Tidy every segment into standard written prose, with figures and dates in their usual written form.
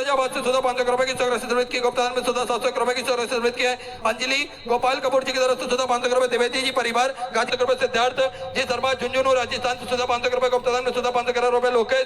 फैजाबाद से सुधा 500 रुपए की चौरासी समृद्ध की, गुप्तान में सुधा 700 रुपए की चौरासी समृद्ध की है। अंजलि गोपाल कपूर जी की तरफ से सुधा 500 रुपए, द्विवेदी जी परिवार गाजी रुपए, सिद्धार्थ जी शर्मा झुंझुनू राजस्थान से सुधा 500 रुपए, गुप्तान में सुधा 500 रुपए, लोकेश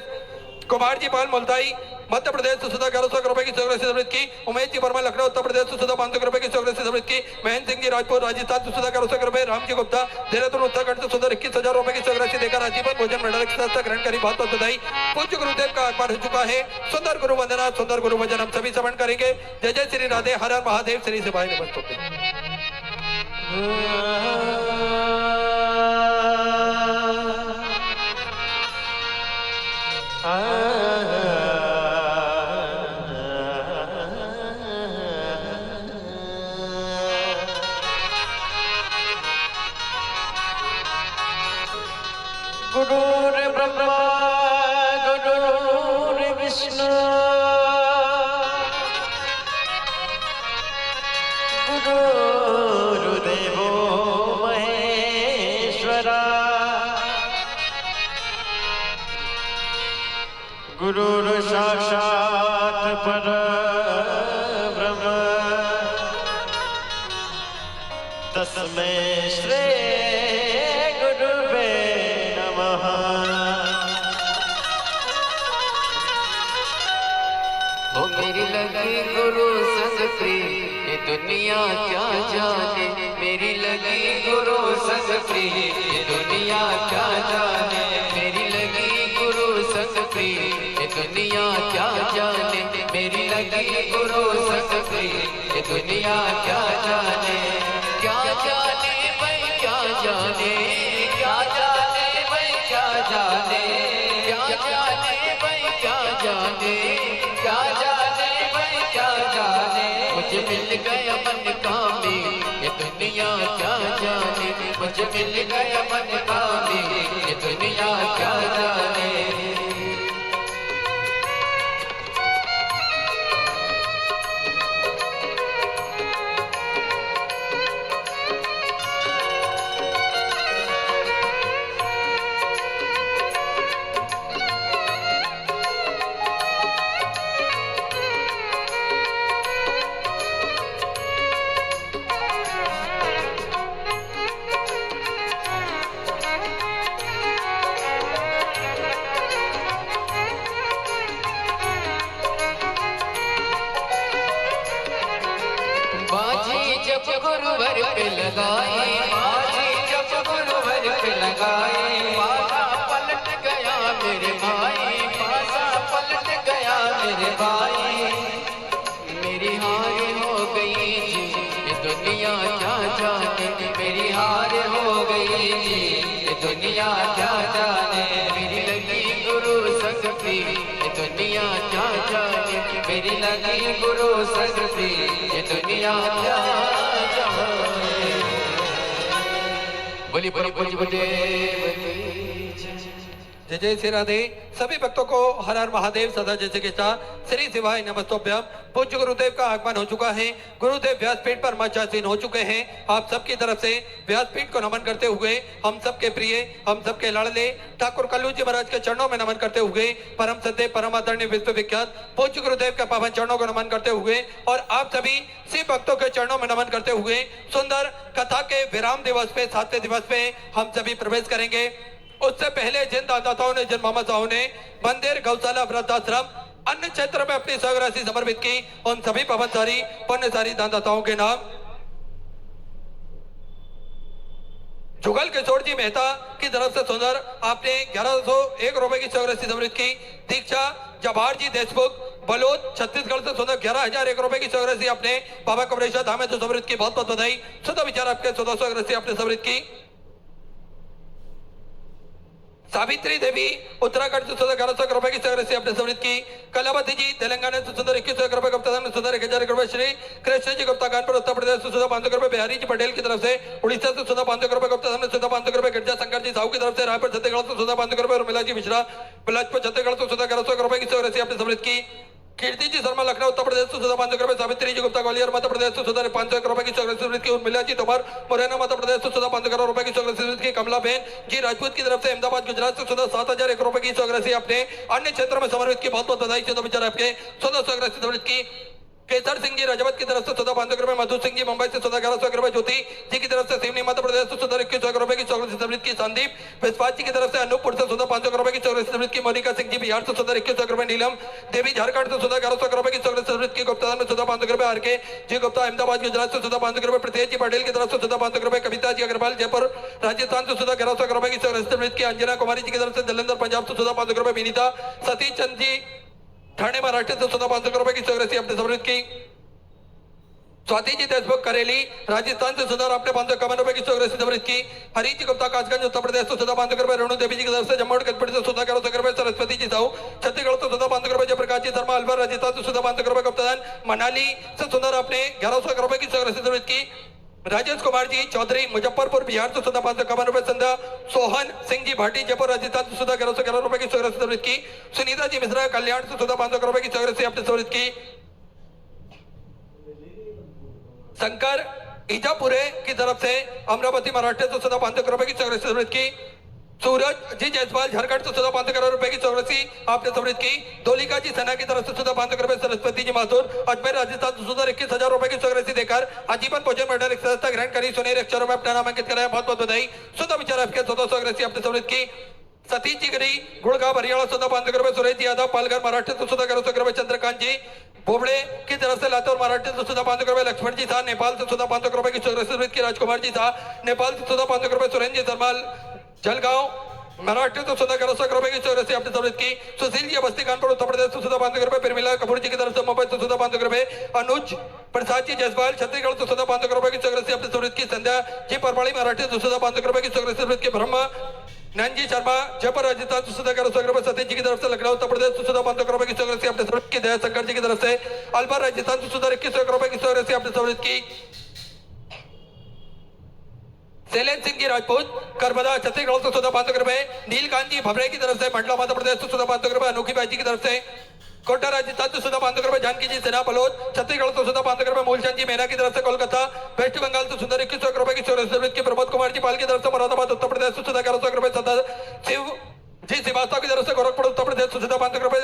कुमार जी पाल मुल्ताई मध्य प्रदेश से सुधा 1100 रुपए की चौरासी समृद्ध की, उमेश जी वर्मा लखनऊ उत्तर प्रदेश से सुधा 500 रुपए की चौरासी समृद्ध की, महेंद्र सिंह जी राजपुर राजस्थान से सुधा 1100 रुपए, राम जी गुप्ता देहरादून उत्तराखंड से सुधा 21,000 रुपए की चौरासी देकर आजीवन भोजन मेडल के साथ ग्रहण करी। बहुत बहुत बधाई। पूज्य गुरुदेव का आगमन हो चुका है। सुंदर गुरु वंदना, सुंदर गुरु वंदन हम सभी श्रवण करेंगे। जय जय श्री राधे, हर हर महादेव, श्री शिवाय नमस्तुभ्यं। गुरुर्ब्रह्मा गुरुर्विष्णु गुरुर्देवो महेश्वरा गुरुर्साक्षात् परब्रह्म तस्मै श्री गुरुवे नमः। ओ मेरी लगी गुरु संग प्रिय ये दुनिया क्या जाने, मेरी लगी गुरु संग प्रिय ये दुनिया क्या जाने, मेरी लगी गुरु संग प्रिय ये दुनिया क्या जाने, मेरी लगी गुरु संग प्रिय ये दुनिया क्या जाने, क्या जाने भाई क्या जाने, क्या जाने भाई क्या जाने, क्या जाने भाई क्या जाने, क्या जाने भाई क्या जाने, मुझे मिल गया मन कामी ये दुनिया क्या जाने, मुझे मिल गया मन कामी ये दुनिया क्या जाने। गुरुवर पे लगाए बाजी जब गुरुवर पे लगाए, पासा पलट गया मेरे भाई, पासा पलट गया मेरे भाई, मेरी हार हो गई जी ये दुनिया क्या जाने, मेरी हार हो गई जी ये दुनिया क्या जाने, मेरी लगी गुरु संग प्रिय ये दुनिया क्या जाने, मेरी लगी गुरु संग प्रिय ये दुनिया क्या बोली बोली बोली बोली। जय जय श्री राधे। सभी भक्तों को हर हर महादेव सदा जैसे के साथ श्री शिवाय नमस्तुभ्यम। पूज्य गुरुदेव का आगमन हो चुका है। गुरुदेव व्यासपीठ पर मंचासीन हो चुके हैं। आप सबकी तरफ से व्यासपीठ को नमन करते हुए हम सबके प्रिय, हम सबके लाडले ठाकुर कल्लू जी महाराज के चरणों में नमन करते हुए, परम सत्य परम आदरणीय विश्व विख्यात पूज्य गुरुदेव के पावन चरणों को नमन करते हुए और आप सभी शिव भक्तों के चरणों में नमन करते हुए सुंदर कथा के विराम दिवस पे 7वें दिवस पे हम सभी प्रवेश करेंगे। उससे पहले जिन दाताओं ने, जिन मामाताओं ने मंदिर, गौशाला, वृद्धाश्रम, अन्य क्षेत्र में अपनी सहराशि समर्पित की, उन सभी पवनसारी पुण्यसारी दानदाताओं के नाम जुगल किशोर जी मेहता की तरफ से सुंदर आपने 1101 रुपए की सहराशि समर्पित की। दीक्षा जवाहर जी देशमुख बलोद छत्तीसगढ़ से सुंदर 11,001 रुपए की सहराशि आपने बाबा कमरेश्वर धाम में समर्पित की। बहुत बहुत बधाई। शुद्ध विचार आपके 1400 राशि आपने समर्पित की। सावित्री देवी उत्तराखंड से सुंदर 1100 रुपए की सहराशि आपने समर्पित की। कलावती जी तेलंगाना से सुंदर 2100 रुपए, गुप्ता में सुंदर 1000 रुपए, श्री कृष्ण जी गुप्ता कानपुर उत्तर प्रदेश से सुंदर 500 रुपए, बिहारी जी पटेल की तरफ से उड़ीसा से सुंदर 500 रुपए, गुप्ता में सुंदर 500 रुपए, गिरजा शंकर जी साहू की तरफ से रायपुर छत्तीसगढ़ से सुंदर 500 रुपए और मिला जी मिश्रा बिलासपुर छत्तीसगढ़ से सुंदर 1100 रुपए की सहराशि आपने समर्पित की। कीर्ति जी शर्मा लखनऊ उत्तर प्रदेश से 500 रुपए, सावित्री जी गुप्ता ग्वालियर मध्य प्रदेश से 501 रुपए की चौग्रसी की, उर्मिला जी तोमर मुरैना मध्य प्रदेश से 500 रुपए की चौग्रसी की, कमला बहन जी राजपूत की तरफ से अहमदाबाद गुजरात से 7001 रुपए की चौग्रसी अपने अन्य क्षेत्रों में समर्पित की बहुत बहुत बधाई से विचार आपके 1400 की। केसर सिंह जी राजवत की तरफ से 500 रुपए, मधु सिंह जी मुंबई से 1100 रुपए, ज्योति जी की तरफ से सिवनी मध्य प्रदेश से 2100 रुपए की चौग्रसी की, संदीप विश्वास जी की तरफ से अनूपपुर से 500 रुपए की चौग्रसी की, मोनिका सिंह जी बिहार से 2100 रुपए, नीलम देवी झारखंड से 1100 रुपए की चौग्रसी की, गुप्ता में 500 रुपए, आर के जी गुप्ता अहमदाबाद गुजरात से 500 रुपए, प्रीतेश जी पटेल की तरफ से 500 रुपए, कविता जी अग्रवाल जयपुर राजस्थान से 1100 रुपए की चौग्रसी की, अंजना कुमारी जी की तरफ से जलंधर पंजाब से 500 रुपए, विनीता सतीश चंद जी ठाणे महाराष्ट्र से 500 रुपए की चौग्रसी अपने समृद्ध की, स्वाति जी देशमुख करेली राजस्थान से आपने 551 रुपए की चौग्रसी समृद्ध की, हरी जी गुप्ता कासगंज उत्तर प्रदेश से 500 रुपए, रेणु देवी जी की तरफ से जम्मू कश्मीर से 1100 रुपए, सरस्वती जी साहू छत्तीसगढ़ से 500 रुपए, जयप्रकाश जी शर्मा अलवर राजस्थान से 500 रुपए, गुप्तादान मनाली से आपने 1100 रुपए की चौग्रसी समृद्ध की, राजेश कुमार जी चौधरी मुजफ्फरपुर बिहार से 551 रुपए, संध्या सोहन सिंह जी भाटी जयपुर राजस्थान से 1111 रुपए की चौग्रसी समृद्ध की, सुनीता जी मिश्रा कल्याण से 500 रुपए की चौग्रसी अपने समृद्ध की, शंकर ईजापुरे की तरफ से अमरावती महाराष्ट्र से 500 रुपए की चौग्रसी समृद्ध की, सूरज जी जायसवाल झारखंड से 500 रुपए की चौग्रसी आपने समृद्ध की, दोलिका जी सेना की तरफ से 500 रुपए, सरस्वती जी माथुर अजमेर राजस्थान से 21,000 रुपए की चौग्रसी देकर आजीवन भोजन मेडल संस्था ग्रहण करी, सुनहरे अक्षरों में अपना नामांकित कराया, बहुत बहुत बधाई। सुधा विचार आपके 1400 चौग्रसी आपने समृद्ध की, सतीश जी गिरी गुड़गांव हरियाणा 500 रुपए, सुरेश जी यादव पालघर महाराष्ट्र से 1100 रुपए, चंद्रकांत जी बोबड़े की तरफ से लातूर महाराष्ट्र से 500 रुपए, लक्ष्मण जी शाह नेपाल से 500 रुपए की चौग्रसी की, राजकुमार जी शाह नेपाल से 500 रुपए, सुरेंद्र जी सरमाल जलगांव महाराष्ट्र से 1100 रुपए की चौग्रसी आपने समृद्ध की, सुशील जी अवस्थी कानपुर उत्तर प्रदेश से 500 रुपए, बिरमिला कपूर जी की तरफ से मुंबई से 500 रुपए, अनुज प्रसाद जी जयसवाल छत्तीसगढ़ से 500 रुपए की चौग्रसी आपने समृद्ध की, संध्या जी परवाड़ी महाराष्ट्र से 500 रुपए की चौग्रसी की, ब्रह्मा नंजी शर्मा जयपुर राजस्थान से 1100 रुपए, सतीश जी की तरफ से लखनऊ उत्तर प्रदेश से 500 रुपए की चौग्रसी आपने समृद्ध की, दया शंकर जी की तरफ से अलवर राजस्थान से 2100 रुपए की चौग्रसी आपने समृद्ध की, शैलेंद्र सिंह जी राजपूत करबदा छत्तीसगढ़ से 500 रुपए, नीलकांत जी भवरे की तरफ से मंडला मध्य प्रदेश से 500 रुपए, अनोखी बाई जी की तरफ से कोटा राजस्थान से 500 रुपए, जानकी जी सेना बलोच छत्तीसगढ़ से 500 रुपए, मूलचंद जी मेहरा की तरफ से कोलकाता वेस्ट बंगाल से 2100 रुपए की चौग्रसी की, प्रमोद कुमार जी पाल की तरफ से मुरादाबाद उत्तर प्रदेश से 1100 रुपए, सदा शिव जी श्रीवास्तव की तरफ से गोरखपुर उत्तर प्रदेश से 500 रुपए,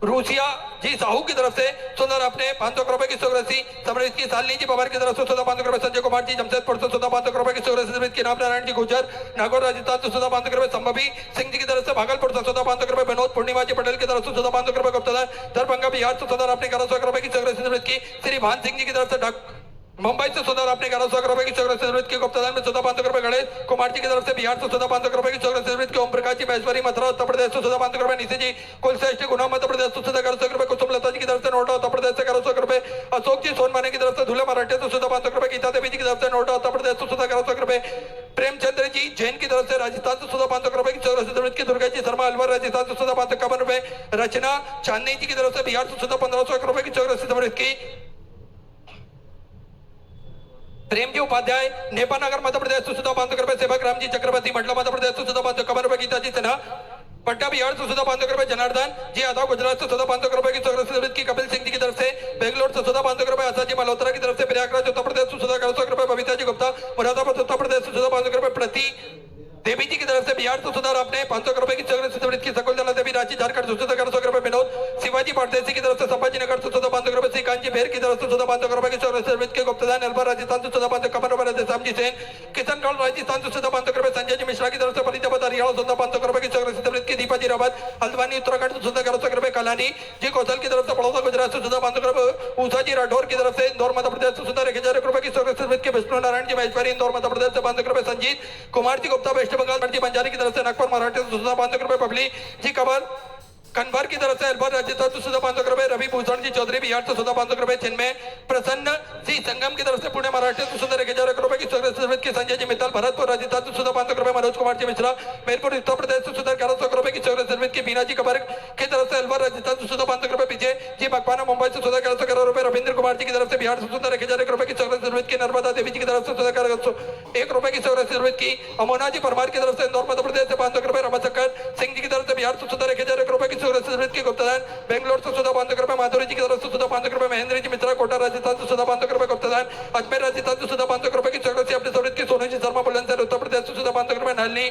रूसिया जी साहू की तरफ से सुंदर अपने 500 रुपए की चौग्रसी समृद्ध की, सालनी जी पवार की तरफ से 500 रुपए, संजय कुमार जी जमशेदपुर से 500 रुपए की चौग्रसी समृद्ध की, राम नारायण जी गुजर नागौर राजस्थान से 500 रुपए, संभवी सिंह जी की तरफ से भागलपुर से 500 रुपए, विनोद पूर्णिमा जी पटेल की तरफ से 500 रुपए, गुप्तादान दरभंगा बिहार से अपने 1100 रुपए की चौग्रसी समृद्ध की, श्री भान सिंह जी की तरफ से मुंबई से आपने 1100 रुपए की चौग्रसी समृद्ध की, गुप्तादान में 500 रुपए, गणेश कुमार जी की तरफ से बिहार से 500 रुपए की चौग्रसी समृद्ध की, ओम प्रकाश जी महेश्वरी मथुरा उत्तर प्रदेश से 500 रुपए, निशि जी कुलश्रेष्ठ गुना मध्य प्रदेश से 1100 रुपए, कुसुम लता जी की तरफ से नोटा उत्तर प्रदेश से 1100 रुपए, अशोक जी सोनमाने की तरफ से धुले महाराष्ट्र से 500 रुपए, गीता देवी जी की तरफ से नोटा उत्तर प्रदेश से 1100 रुपए, प्रेमचंद्र जी जैन की तरफ से राजस्थान से 500 रुपए की चौग्रसी समृद्ध की, दुर्गा जी शर्मा अलवर राजस्थान से 551 रुपए, रचना चांदनी जी की तरफ से बिहार से 1500 रुपए की चौग्रसी समृद्ध की, प्रेम जी उपाध्याय नेपानगर मध्य प्रदेश से 500 रुपए, सेवक राम जी चक्रवर्ती मंडला मध्य प्रदेश से 551 रुपए, गीता जी सिन्हा पट्टा बिहार से 500 रुपए, जनार्दन जी यादव गुजरात से 500 रुपए की चौग्रसी समृद्ध की, कपिल सिंह जी की तरफ से बेंगलोर से 500 रुपए, आशा जी मल्होत्रा की तरफ से प्रयागराज उत्तर प्रदेश से 1100 रुपए, बबीता जी गुप्ता मुरादाबाद उत्तर प्रदेश से 500 रुपए, प्रति देवी जी की तरफ से बिहार से आपने 500 रुपए की चौग्रसी समृद्ध की, शकुंतला देवी रांची झारखंड से 1100 रुपए, विनोद शिवाजी परदेसी की तरफ से संभाजी नगर से 500 रुपए, श्रीकांत जी भेर की तरफ से 500 रुपए की चौग्रसी समृद्ध के, गुप्तादान अलवर राजस्थान से 551 रुपए, राधेश्याम जी सेन किशनगढ़ राजस्थान से 500 रुपए, संजय जी मिश्रा की तरफ से फरीदाबाद हरियाणा 500 रुपए की चौग्रसी समृद्ध की, दीपा जी रावत हल्द्वानी उत्तराखंड से 1100 रुपए, कलानी जी कौशल की तरफ से बड़ौदा गुजरात से 500 रुपए, उषा जी राठौर की तरफ से इंदौर मध्य प्रदेश से 1000 रुपए की चौग्रसी समृद्ध के, विष्णु नारायण जी महेश्वरी इंदौर मध्य प्रदेश से 500 रुपए, संजीत कुमार जी गुप्ता वेस्ट बंगाल जी बंजारी की तरफ से नागपुर महाराष्ट्र से 500 रुपए, पबली जी कबर कन्वर की तरफ से अलवर राजस्थान से 500 रुपए, रवि भूषण जी चौधरी बिहार से 500 रुपए, चिन्मय प्रसन्न जी संगम की तरफ से पुणे महाराष्ट्र से 1000 रुपए की चौग्रसी समृद्ध की, संजय जी मित्तल भरतपुर राजस्थान से 500 रुपए, मनोज कुमार जी मिश्रा मेरपुर उत्तर प्रदेश से 1100 रुपए की चौग्रसी समृद्ध की, बीना जी कबर की तरफ से अलवर राजस्थान से 500 रुपए, विजय जी रवाना मुंबई से 14 करोड़ रुपए रविंद्र कुमार जी की तरफ से बिहार से 17,1 रुपए की चौरस सर्विस की नर्मदा देवी जी की तरफ से 1 रुपए की चौरस सर्विस की अमोना जी परमार की तरफ से इंदौर मध्य प्रदेश से 500 रुपए रमाशंकर सिंह जी की तरफ से बिहार से 1,1 रुपए की चौरस सर्विस की गुप्तदान बेंगलोर से 500 रुपए माधुरी जी की तरफ से 500 रुपए महेंद्र जी मित्रा कोटा राजस्थान से 500 रुपए गुप्तदान अजमेर राजस्थान से 500 रुपए की चौरस अपने सर्विस की सोनू जी शर्मा बुलंदशहर उत्तर प्रदेश से 500 रुपए नलनी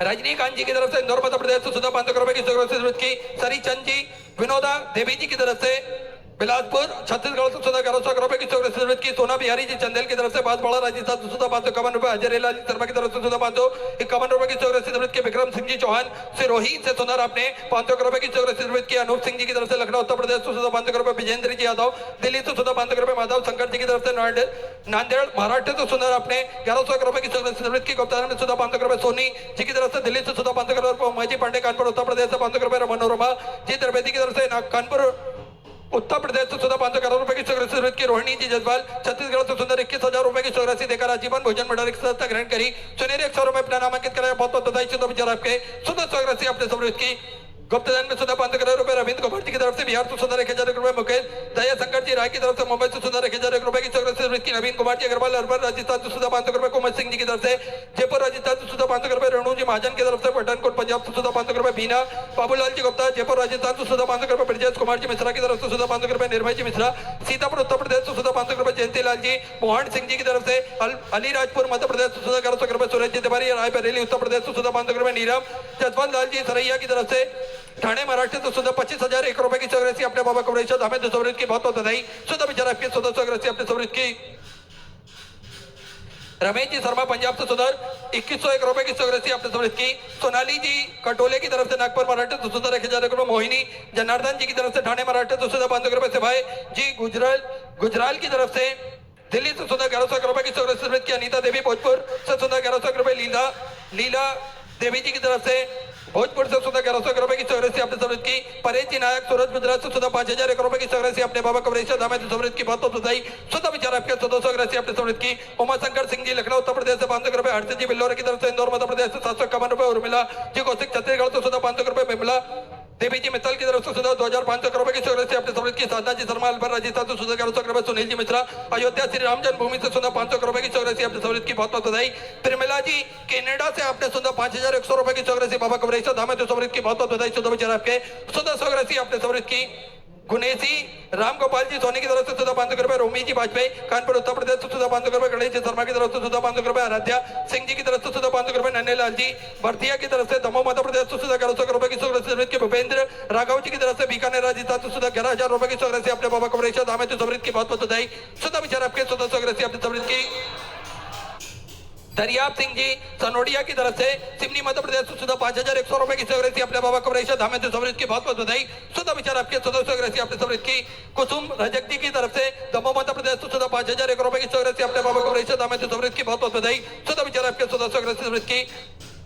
रजनीकांत जी की तरफ से इंदौर मध्य प्रदेश से 500 रुपए की सर्विस की सरी चंद जी विनोदा देवी जी की तरफ से बिलासपुर छत्तीसगढ़ से 1100 रुपए की सर्विस की सोना बिहारी जी चंदेल की तरफ से बांसवाड़ा राजस्थान से 551 रुपए अजय लाल जी शर्मा की तरफ से 551 रुपए की सर्विस की विक्रम सिंह जी चौहान सिरोही से सोनार आपने 500 रुपए की सर्विस की अनूप सिंह जी की तरफ से लखनऊ उत्तर प्रदेश से 500 रुपए विजेंद्र जी यादव दिल्ली से 500 रुपए माधव शंकर जी की तरफ से नांदेड़ महाराष्ट्र से सोनार आपने 1100 रुपए की सर्विस की गुप्तान में 500 रुपए सोनी जी की तरफ से दिल्ली से 500 रुपए उमाजी पांडे कानपुर उत्तर प्रदेश से 500 रुपए मनोरमा जी त्रिवेदी की तरफ से कानपुर उत्तर प्रदेश से 500 करोड़ रुपए की सर्विस की रोहिणी जी जसवाल छत्तीसगढ़ से 21,000 रुपए की सर्विस देकर आजीवन भोजन मंडल की सदस्यता ग्रहण करी सुनहरे अक्षरों में अपना नामांकित कराया बहुत बहुत बधाई शुद्ध विचार आपके सुंदर सर्विस अपने सर्विस की गुप्तदान में 500 करोड़ रुपए रविंद्र कुमार जी की तरफ से बिहार से 1,1 रुपए मुकेश दया शंकर जी राय की तरफ से मुंबई से 1,1 रुपए की सर्विस की नवीन कुमार जी अग्रवाल अरबर राजस्थान से 500 रुपए कुमार सिंह जी की तरफ से जयपुर राजस्थान से 500 रुपए रेणु जी महाजन की तरफ से पठानकोट पंजाब से 500 रुपए बीना बाबूलाल जी गुप्ता जयपुर राजस्थान से 500 रुपए ब्रजेश कुमार जी मिश्रा की तरफ से 500 रुपए निर्भय जी मिश्रा सीतापुर उत्तर प्रदेश से 500 रुपए जयंती लाल जी मोहन सिंह जी की तरफ से अलीराजपुर मध्य प्रदेश से 1100 रुपए सुरेश जी तिवारी रायबरेली उत्तर प्रदेश से 500 रुपए नीरव जसवंत लाल जी सरैया की तरफ से ठाणे महाराष्ट्र तो 25,001 रुपए की सर्विस अपने बाबा कवरेश हमें सर्विस की बहुत बहुत बधाई सुधा विचार आपके सदस्य अपने सर्विस की रमेश जी शर्मा पंजाब से 2101 रुपए की सर्विस अपने सर्विस की सोनाली जी कटोले की तरफ से नागपुर महाराष्ट्र तो 1,1 रुपए मोहिनी जनार्दन जी की तरफ से ठाणे महाराष्ट्र तो 500 रुपए से भाई जी गुजराल की तरफ से दिल्ली से 1100 रुपए की सर्विस की अनीता देवी भोजपुर से 1100 रुपए लीला देवी जी की तरफ से भोजपुर से 1100 रुपए की सर्विस अपने सर्विस की परेश जी नायक सूरज गुजरात से 5,001 रुपए की सर्विस अपने बाबा कवरेश हमें सर्विस की बहुत बहुत बधाई सुधा विचार आपके 200 अपने सर्विस की उमाशंकर सिंह जी लखनऊ उत्तर प्रदेश से 500 रुपए हर्षित जी बिल्लोर की तरफ से इंदौर मध्य प्रदेश से 751 रुपए उर्मिला जी कौशिक छत्तीसगढ़ से 500 रुपए बिमला देवी जी मित्तल की तरफ से 2,500 रुपए की सर्विस अपने सर्विस की साधना जी शर्मा अलवर राजस्थान से 1100 रुपए सुनील जी मिश्रा अयोध्या श्री राम जन्मभूमि से 500 रुपए की सर्विस अपने सर्विस की बहुत बहुत बधाई त्रिमिला जी कनाडा से आपने 5,100 रुपए की सर्विस बाबा कवरेश हमें सर्विस की बहुत बहुत बधाई सुधा विचार आपके सुधा सर्विस अपने सर्विस की गुनेसी राम गोपाल जी सोनी की तरफ से 500 रुपए रोमी जी वाजपेयी कानपुर उत्तर प्रदेश से 500 रुपए गणेश जी शर्मा की तरफ से 500 रुपए आराध्या सिंह जी की तरफ से 500 रुपए नन्हे लाल जी भरतिया की तरफ से दमोह मध्य प्रदेश से 1100 रुपए की सर्विस के भूपेंद्र राघव जी की तरफ से बीकानेर राजस्थान से 11,000 रुपए की सर्विस अपने बाबा कवरेश हमें सर्विस की बहुत बहुत बधाई सुधा विचार आपके सर्विस अपने सर्विस की दरियाब सिंह जी सनोडिया की तरफ से सिमनी मध्य प्रदेश से 5,100 रुपए की सर्विस अपने बाबा कवरेश हमें सर्विस की बहुत बहुत बधाई सुधा विचार आपके सदस्य अपने सर्विस की कुसुम रजक जी की तरफ से दमोह मध्य प्रदेश से 5,001 रुपए की सर्विस अपने बाबा कवरेश हमें सर्विस की बहुत बहुत बधाई सुधा विचार आपके सदस्य सर्विस की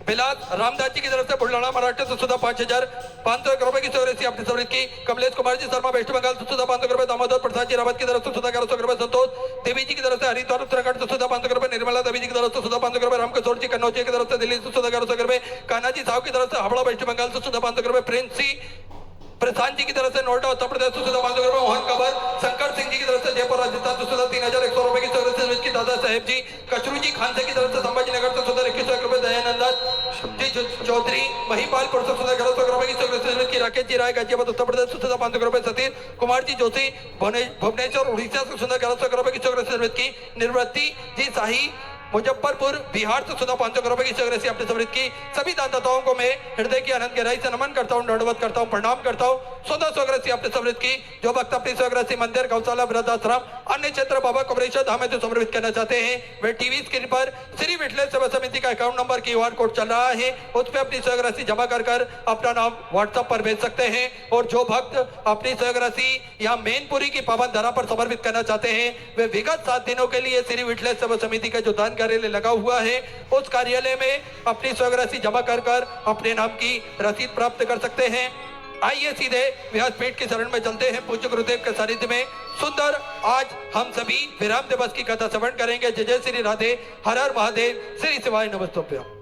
बिलास रामदास जी की तरफ से बुल्ढाना महाराष्ट्र से 5,501 रुपए की सर्विस अपनी सर्विस की कमलेश कुमार जी शर्मा वेस्ट बंगाल से 500 रुपए दामोदर प्रसाद जी रावत की तरफ से 1100 रुपए संतोष देवी जी की तरफ से हरिद्वार उत्तराखंड से 500 रुपए निर्मला देवी जी की तरफ से 500 रुपए रामकिशोर जी कन्नौज की तरफ से दिल्ली से 1100 रुपए कान्हा जी साहब की तरफ से हावड़ा वेस्ट बंगाल से 500 रुपए प्रिंस सी प्रशांत जी की तरफ से नोएडा उत्तर प्रदेश से 500 रुपए मोहन कंवर शंकर सिंह जी की तरफ से जयपुर राजस्थान से 3,100 रुपए की सर्विस की दादा साहेब जी कचरू जी खानसे की तरफ से संभाजी नगर से 2100 रुपए दयानंद जी चौधरी महिपालपुर से 1100 रुपए की सर्विस की राकेश जी राय गाजियाबाद उत्तर प्रदेश से 500 रुपए सतीश कुमार जी जोशी भुवनेश्वर उड़ीसा से 1100 रुपए की सर्विस की निर्वृत्ति जी शाही मुजफ्फरपुर बिहार से 500 रुपए की सर्विस अपने सर्विस की सभी दानदाताओं को मैं हृदय की अनंत गहराई से नमन करता हूँ दंडवत करता हूँ प्रणाम करता हूँ सुधा सर्विस अपने सर्विस की जो भक्त अपनी सर्विस मंदिर गौशाला वृद्धाश्रम अन्य क्षेत्र बाबा कवरेश हमें जो समर्पित करना चाहते हैं वे टीवी स्क्रीन पर श्री विठलेश सेवा समिति का अकाउंट नंबर QR कोड चल रहा है उस पर अपनी सर्विस जमा कर अपना नाम व्हाट्सएप पर भेज सकते हैं और जो भक्त अपनी सर्विस या मैनपुरी की पावन धरा पर समर्पित करना चाहते हैं वे विगत 7 दिनों के लिए श्री विठलेश सेवा समिति का जो दान कार्यालय लगा हुआ है उस कार्यालय में अपनी स्वराशि जमा कर अपने नाम की रसीद प्राप्त कर सकते हैं। आइए सीधे व्यासपीठ के शरण में चलते हैं पूज्य गुरुदेव के सानिध्य में। सुंदर आज हम सभी विराम दिवस की कथा श्रवण करेंगे। जय जय श्री राधे, हर हर महादेव, श्री शिवाय नमस्तुभ्यं।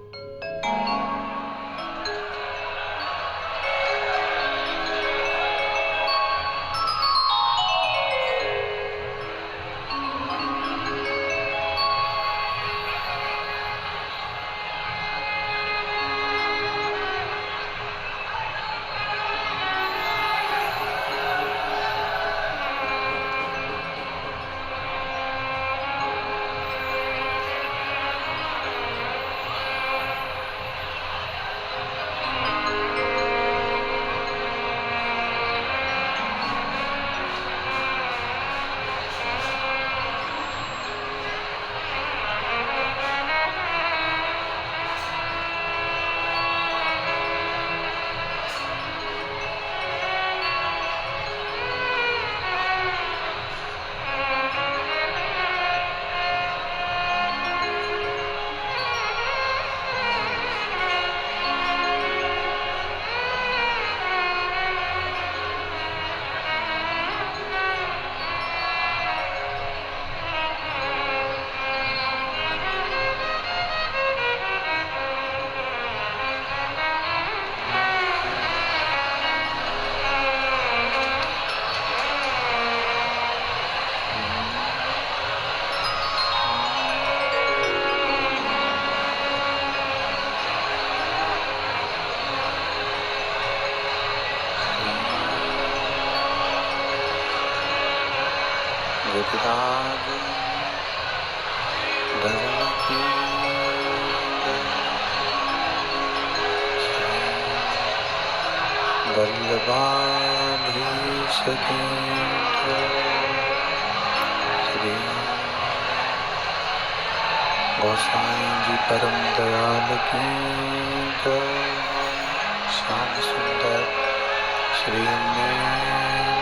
गिरिराज धरण की वल्लभाधीश की श्री गोसाई जी परम दयाल की श्याम सुंदर श्री अम्बे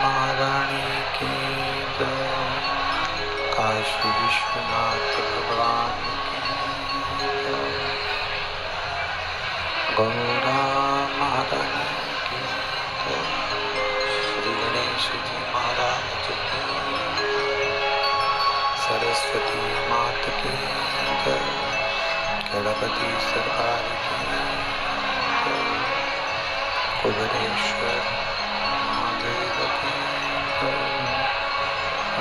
महारानी की काशी विश्वनाथ भगवान की गौरा महारानी की श्री गणेश जी महाराज की सरस्वती मात की गणपति सरकार की कुबेरेश्वर महादेव की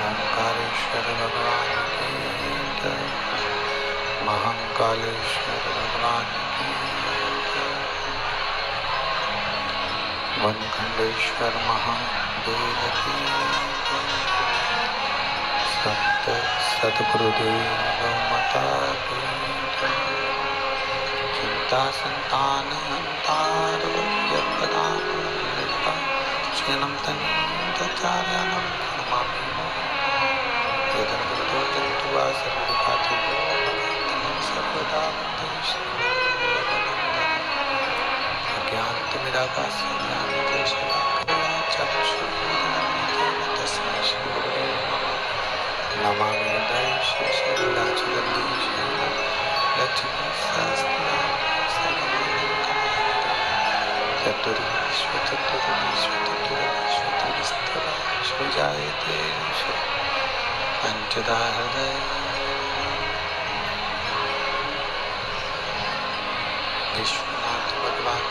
ओंकारेश्वर भगवान की महाकालेश्वर भगवान की वनखंडेश्वर महादेव की संत सद्गुरुदेव माता की चिंता संतान हंतारो यत्पदान श्रीनं तनीचार्यानं नमामि यदन गुरुतो जन्तुवा सर्वपातो सर्वदा अज्ञानतिमिराकाशे ज्ञानदेशवाक्यचक्षुर्मीलितं तस्मै श्रीगुरुवे नमामि दैश्यशैलाचलधीश लक्ष्मीशास्त्रं चतुर्विश्वचतुर्विश्वचतुर्विश्वचतुर्विस्तराश्वजायते पंचदा हृदय विश्वनाथ भगवान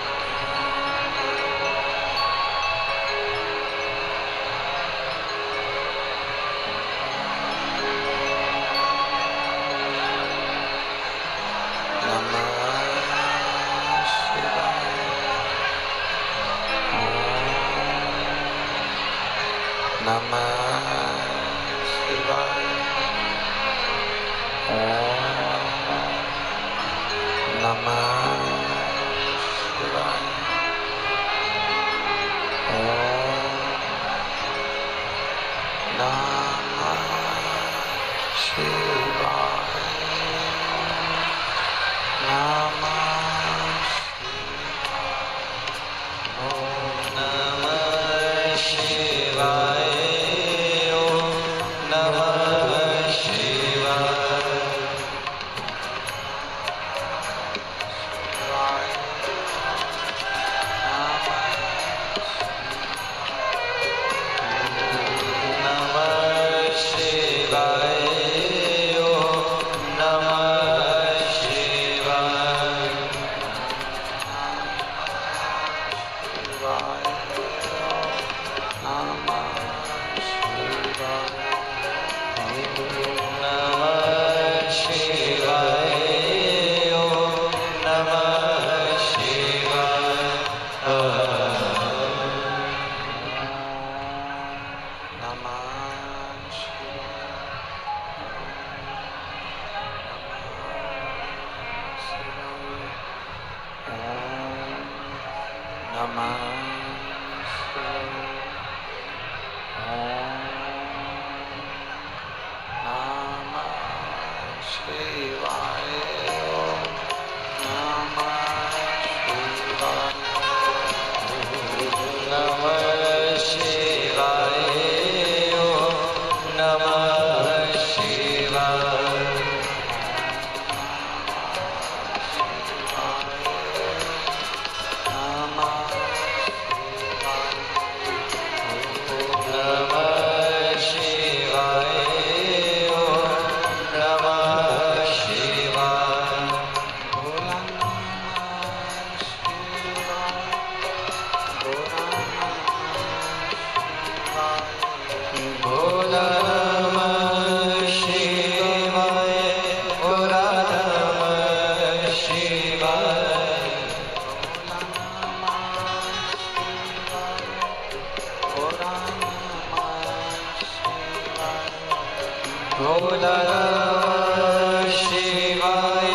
भोला नमः शिवाय,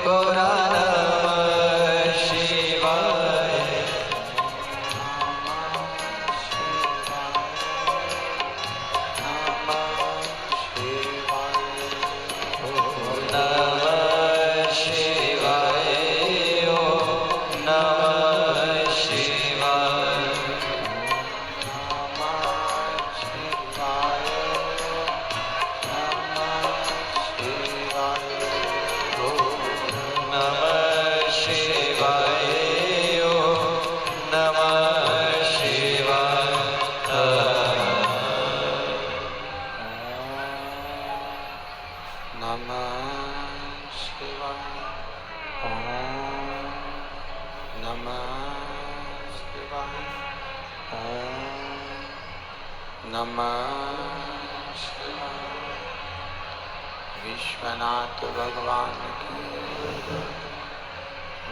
भोला नमः शिवाय। नमः शिवाय, ओम नमः शिवाय। नमः शिवाय, ओम नमः शिवाय। नमः शिवाय। ओम नमः शिवाय। ओम नमः शिवाय। विश्वनाथ भगवान की,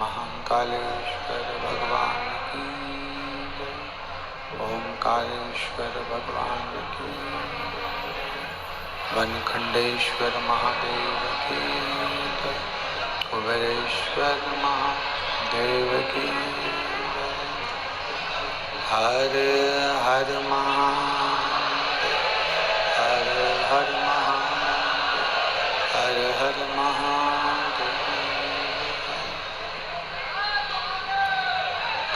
महाकालेश्वर भगवान की, ओमकारेश्वर भगवान की, वनखंडेश्वर महादेव की, कुबेरेश्वर महादेव की। हर हर महादेव, हर हर महादेव, हर हर महादेव।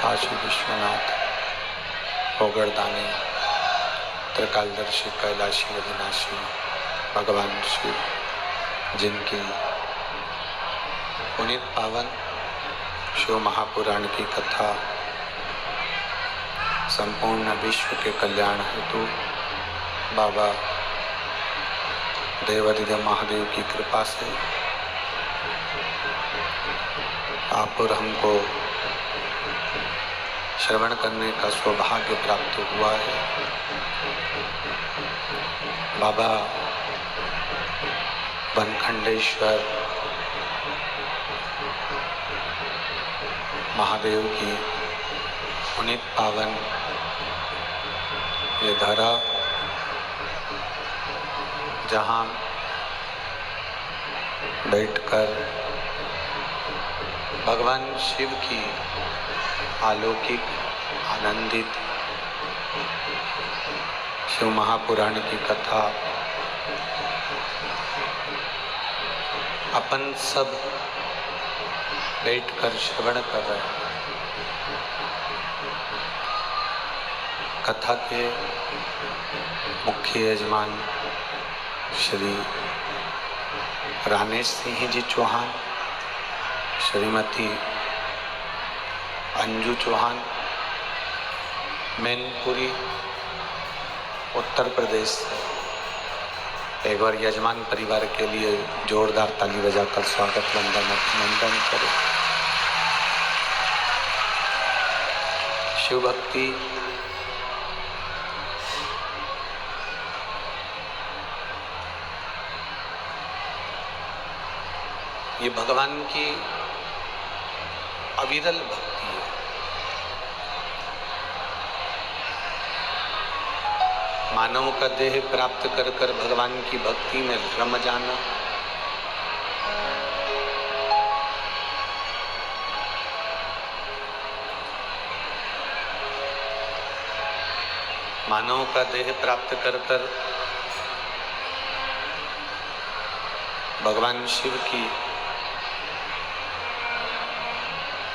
काशी विश्वनाथ, ओगरदानी, त्रिकालदर्शी, कैलाशी, अविनाशी भगवान शिव, जिनकी पुनीत पावन शिव महापुराण की कथा संपूर्ण विश्व के कल्याण हेतु बाबा देवाधिदेव महादेव की कृपा से आप और हमको श्रवण करने का सौभाग्य प्राप्त हुआ है। बाबा वनखंडेश्वर महादेव की पुनीत पावन ये धरा, जहाँ बैठकर भगवान शिव की अलौकिक आनंदित शिव महापुराण की कथा अपन सब बैठकर श्रवण कर रहे हैं। कथा के मुख्य यजमान श्री रानेश सिंह जी चौहान, श्रीमती अंजू चौहान, मैनपुरी, उत्तर प्रदेश से। एक बार यजमान परिवार के लिए जोरदार ताली बजाकर स्वागत वंदन अभिनंदन करें। शिव भक्ति ये भगवान की अविरल भक्ति है। मानव का देह प्राप्त कर कर भगवान की भक्ति में रम जाना, मानव का देह प्राप्त कर कर भगवान शिव की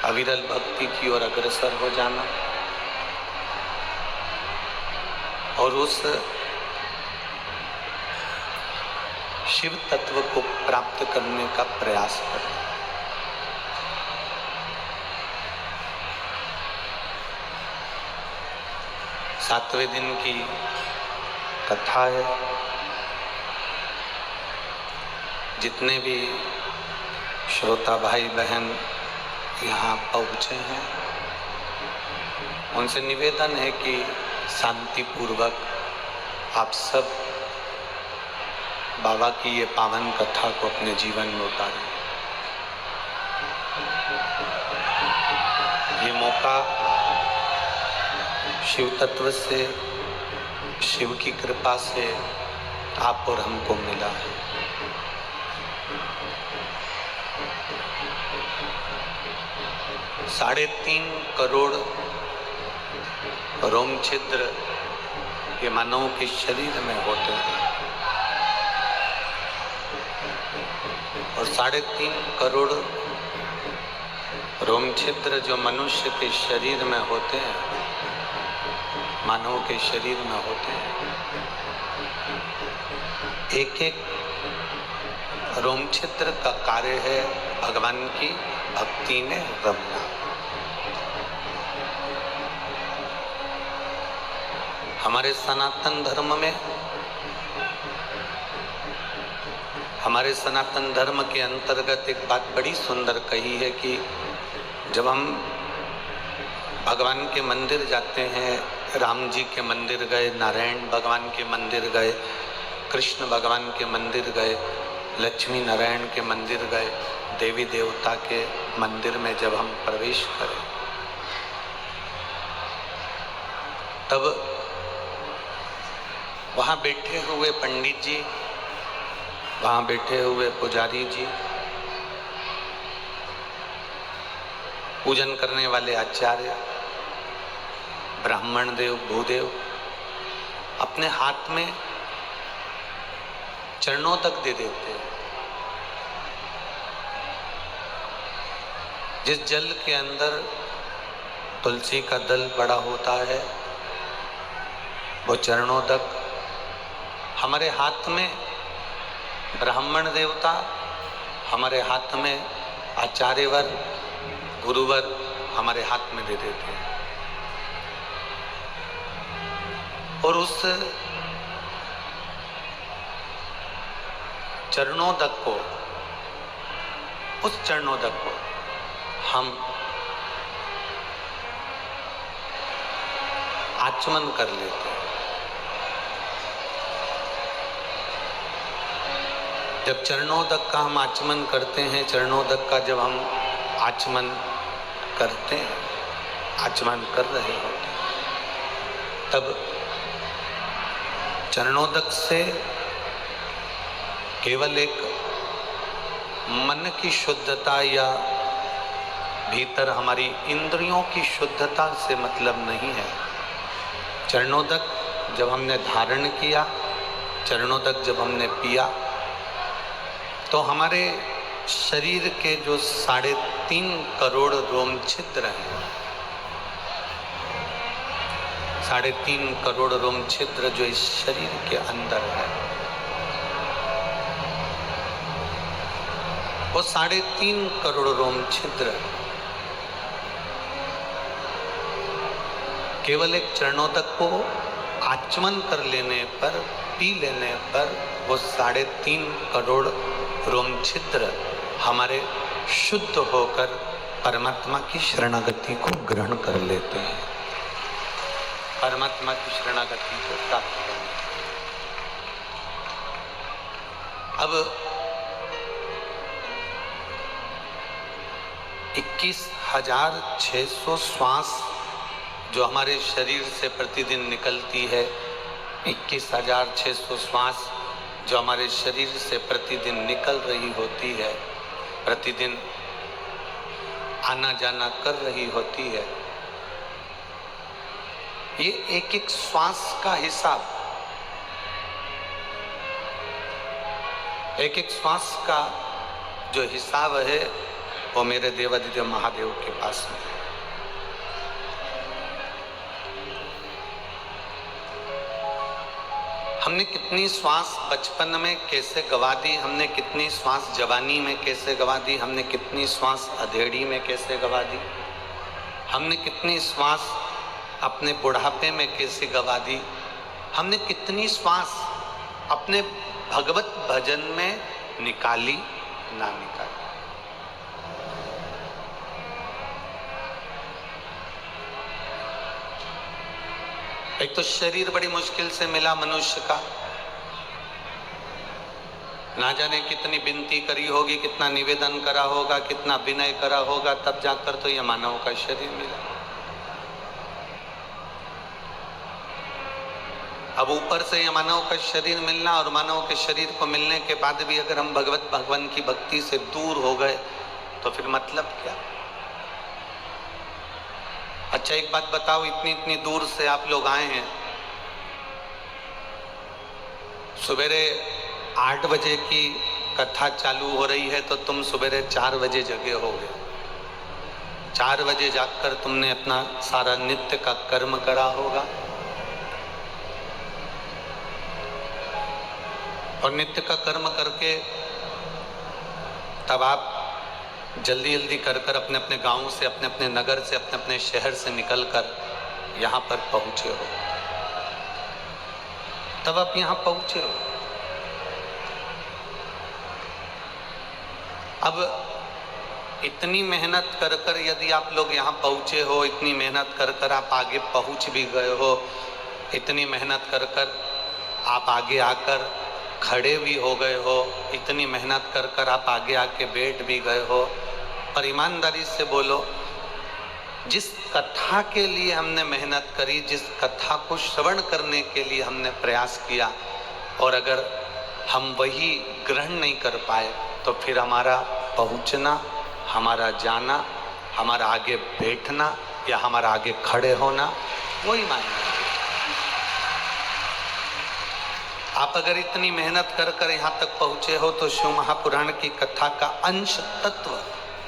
अविरल भक्ति की ओर अग्रसर हो जाना और उस शिव तत्व को प्राप्त करने का प्रयास करना। सातवें दिन की कथा है। जितने भी श्रोता भाई बहन यहाँ पहुँचे हैं, उनसे निवेदन है कि शांति पूर्वक आप सब बाबा की ये पावन कथा को अपने जीवन में उतारें। ये मौका शिव तत्व से, शिव की कृपा से आप और हमको मिला है। साढ़े 3 करोड़ रोम छिद्र ये मानव के शरीर में होते हैं और 3.5 करोड़ रोम छिद्र जो मनुष्य के शरीर में होते हैं, मानव के शरीर में होते हैं, एक एक रोम छिद्र का कार्य है भगवान की भक्ति में रमना। हमारे सनातन धर्म में, हमारे सनातन धर्म के अंतर्गत एक बात बड़ी सुंदर कही है कि जब हम भगवान के मंदिर जाते हैं, राम जी के मंदिर गए, नारायण भगवान के मंदिर गए, कृष्ण भगवान के मंदिर गए, लक्ष्मी नारायण के मंदिर गए, देवी देवता के मंदिर में जब हम प्रवेश करें, तब वहाँ बैठे हुए पंडित जी, वहाँ बैठे हुए पुजारी जी, पूजन करने वाले आचार्य, ब्राह्मण देव, भूदेव अपने हाथ में चरणों तक दे देते हैं। जिस जल के अंदर तुलसी का दल पड़ा होता है, वो चरणों तक हमारे हाथ में ब्राह्मण देवता, हमारे हाथ में आचार्यवर, गुरुवर हमारे हाथ में दे देते हैं और उस चरणोदक को, उस चरणोदक को हम आचमन कर लेते हैं। जब चरणोदक का हम आचमन करते हैं, चरणोदक का जब हम आचमन करते हैं, आचमन कर रहे होते हैं, तब चरणोदक से केवल एक मन की शुद्धता या भीतर हमारी इंद्रियों की शुद्धता से मतलब नहीं है। चरणोदक जब हमने धारण किया, चरणोदक जब हमने पिया, तो हमारे शरीर के जो 3.5 करोड़ रोम छिद्र हैं, 3.5 करोड़ रोम छिद्र जो इस शरीर के अंदर है, वो 3.5 करोड़ रोम छिद्र केवल एक चरणोदक को आचमन कर लेने पर, पी लेने पर, वो 3.5 करोड़ रोम छिद्र हमारे शुद्ध होकर परमात्मा की शरणागति को ग्रहण कर लेते हैं, परमात्मा की शरणागति को प्राप्त कर लेते हैं। अब 21,600 श्वास जो हमारे शरीर से प्रतिदिन निकलती है, 21,600 श्वास जो हमारे शरीर से प्रतिदिन निकल रही होती है, प्रतिदिन आना जाना कर रही होती है, ये एक एक श्वास का हिसाब, एक एक श्वास का जो हिसाब है वो मेरे देवादिदेव महादेव के पास में है। हमने कितनी श्वास बचपन में कैसे गवा दी, हमने कितनी श्वास जवानी में कैसे गवा दी, हमने कितनी श्वास अधेड़ी में कैसे गवा दी, हमने कितनी श्वास अपने बुढ़ापे में कैसे गवा दी, हमने कितनी श्वास अपने भगवत भजन में निकाली ना निकाली। एक तो शरीर बड़ी मुश्किल से मिला मनुष्य का, ना जाने कितनी विनती करी होगी, कितना निवेदन करा होगा, कितना विनय करा होगा, तब जाकर तो यह मानव का शरीर मिला। अब ऊपर से ये मानव का शरीर मिलना और मानव के शरीर को मिलने के बाद भी अगर हम भगवान की भक्ति से दूर हो गए तो फिर मतलब क्या? अच्छा एक बात बताओ, इतनी इतनी दूर से आप लोग आए हैं, सवेरे 8 बजे की कथा चालू हो रही है तो तुम सवेरे 4 बजे जगे होगे। 4 बजे जाकर तुमने अपना सारा नित्य का कर्म करा होगा और नित्य का कर्म करके तब आप जल्दी जल्दी कर अपने अपने गांव से, अपने अपने नगर से, अपने अपने शहर से निकलकर यहाँ पर पहुँचे हो। तब आप यहाँ पहुँचे हो। अब इतनी मेहनत कर यदि आप लोग यहाँ पहुँचे हो, इतनी मेहनत कर आप आगे पहुँच भी गए हो, इतनी मेहनत कर आप आगे आकर खड़े भी हो गए हो, इतनी मेहनत कर आप आगे आके बैठ भी गए हो, पर ईमानदारी से बोलो, जिस कथा के लिए हमने मेहनत करी, जिस कथा को श्रवण करने के लिए हमने प्रयास किया, और अगर हम वही ग्रहण नहीं कर पाए तो फिर हमारा पहुंचना, हमारा जाना, हमारा आगे बैठना या हमारा आगे खड़े होना वही मायने है। आप अगर इतनी मेहनत कर यहाँ तक पहुँचे हो तो शिव महापुराण की कथा का अंश तत्व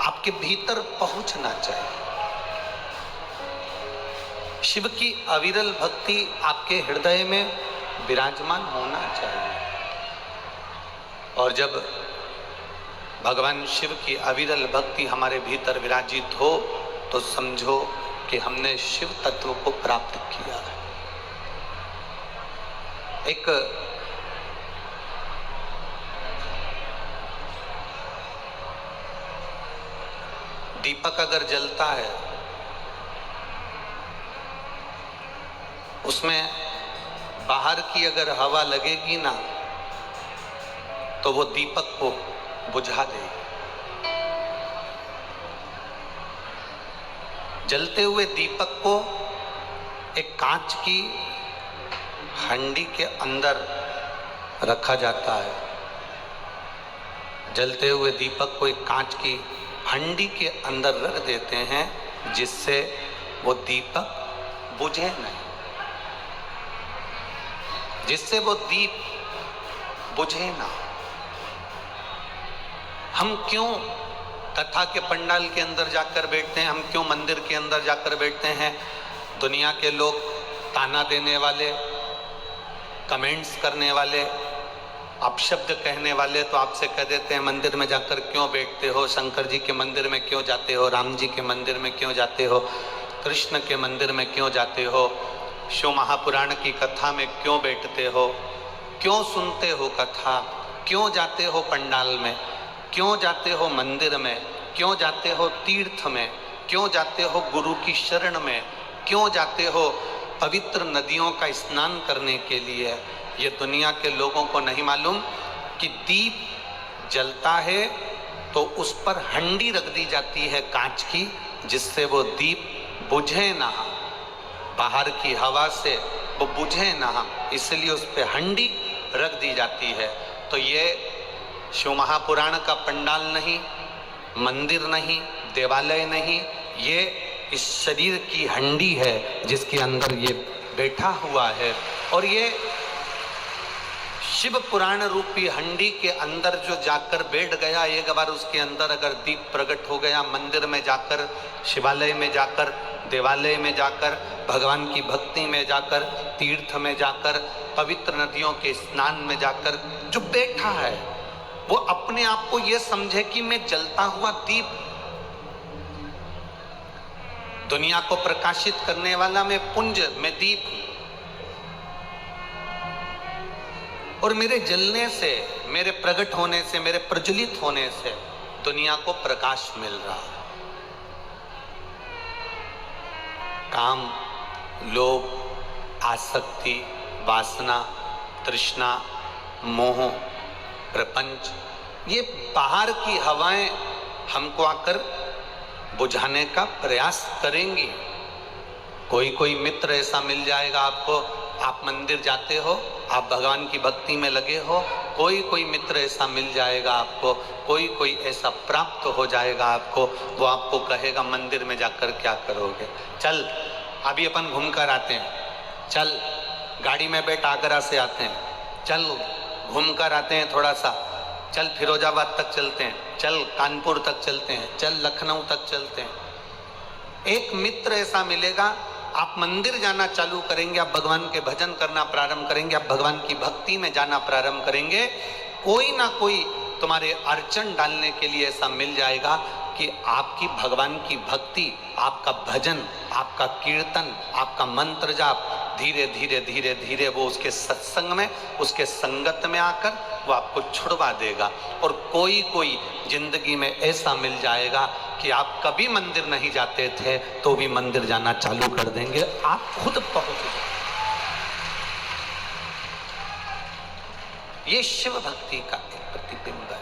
आपके भीतर पहुँचना चाहिए। शिव की अविरल भक्ति आपके हृदय में विराजमान होना चाहिए। और जब भगवान शिव की अविरल भक्ति हमारे भीतर विराजित हो तो समझो कि हमने शिव तत्व को प्राप्त किया है। एक दीपक अगर जलता है, उसमें बाहर की अगर हवा लगेगी ना तो वो दीपक को बुझा देगी। जलते हुए दीपक को एक कांच की हंडी के अंदर रखा जाता है। जलते हुए दीपक को एक कांच की हंडी के अंदर रख देते हैं जिससे वो दीपक बुझे नहीं, जिससे वो दीप बुझे ना। हम क्यों कथा के पंडाल के अंदर जाकर बैठते हैं, हम क्यों मंदिर के अंदर जाकर बैठते हैं? दुनिया के लोग ताना देने वाले, कमेंट्स करने वाले, अपशब्द कहने वाले तो आपसे कह देते हैं मंदिर में जाकर क्यों बैठते हो, शंकर जी के मंदिर में क्यों जाते हो, राम जी के मंदिर में क्यों जाते हो, कृष्ण के मंदिर में क्यों जाते हो, शिव महापुराण की कथा में क्यों बैठते हो, क्यों सुनते हो कथा, क्यों जाते हो पंडाल में, क्यों जाते हो मंदिर में, क्यों जाते हो तीर्थ में, क्यों जाते हो गुरु की शरण में, क्यों जाते हो पवित्र नदियों का स्नान करने के लिए? ये दुनिया के लोगों को नहीं मालूम कि दीप जलता है तो उस पर हंडी रख दी जाती है कांच की, जिससे वो दीप बुझे ना, बाहर की हवा से वो बुझे ना, इसलिए उस पर हंडी रख दी जाती है। तो ये शिव महापुराण का पंडाल नहीं, मंदिर नहीं, देवालय नहीं, ये इस शरीर की हंडी है जिसके अंदर ये बैठा हुआ है। और ये शिव पुराण रूपी हंडी के अंदर जो जाकर बैठ गया, एक बार उसके अंदर अगर दीप प्रकट हो गया, मंदिर में जाकर, शिवालय में जाकर, देवालय में जाकर, भगवान की भक्ति में जाकर, तीर्थ में जाकर, पवित्र नदियों के स्नान में जाकर जो बैठा है वो अपने आप को ये समझे कि मैं जलता हुआ दीप, दुनिया को प्रकाशित करने वाला मैं पुंज, मैं दीप हूं, और मेरे जलने से, मेरे प्रकट होने से, मेरे प्रज्वलित होने से दुनिया को प्रकाश मिल रहा है। काम, लोभ, आसक्ति, वासना, तृष्णा, मोह, प्रपंच, ये बाहर की हवाएं हमको आकर बुझाने का प्रयास करेंगी। कोई कोई मित्र ऐसा मिल जाएगा आपको, आप मंदिर जाते हो, आप भगवान की भक्ति में लगे हो, कोई मित्र ऐसा मिल जाएगा आपको, कोई ऐसा प्राप्त हो जाएगा आपको, वो आपको कहेगा मंदिर में जाकर क्या करोगे, चल अभी अपन घूम कर आते हैं, चल गाड़ी में बैठ आगरा से आते हैं, चल घूम कर आते हैं थोड़ा सा, चल फिरोजाबाद तक चलते हैं, चल कानपुर तक चलते हैं, चल लखनऊ तक चलते हैं। एक मित्र ऐसा मिलेगा, आप मंदिर जाना चालू करेंगे, आप भगवान के भजन करना प्रारंभ करेंगे, आप भगवान की भक्ति में जाना प्रारंभ करेंगे, कोई ना कोई तुम्हारे अड़चन डालने के लिए ऐसा मिल जाएगा कि आपकी भगवान की भक्ति, आपका भजन, आपका कीर्तन, आपका मंत्र जाप धीरे धीरे धीरे धीरे वो उसके सत्संग में, उसके संगत में आकर वो आपको छुड़वा देगा। और कोई जिंदगी में ऐसा मिल जाएगा कि आप कभी मंदिर नहीं जाते थे तो भी मंदिर जाना चालू कर देंगे, आप खुद पहुंच जाएंगे। ये शिव भक्ति का एक प्रतिबिंब है,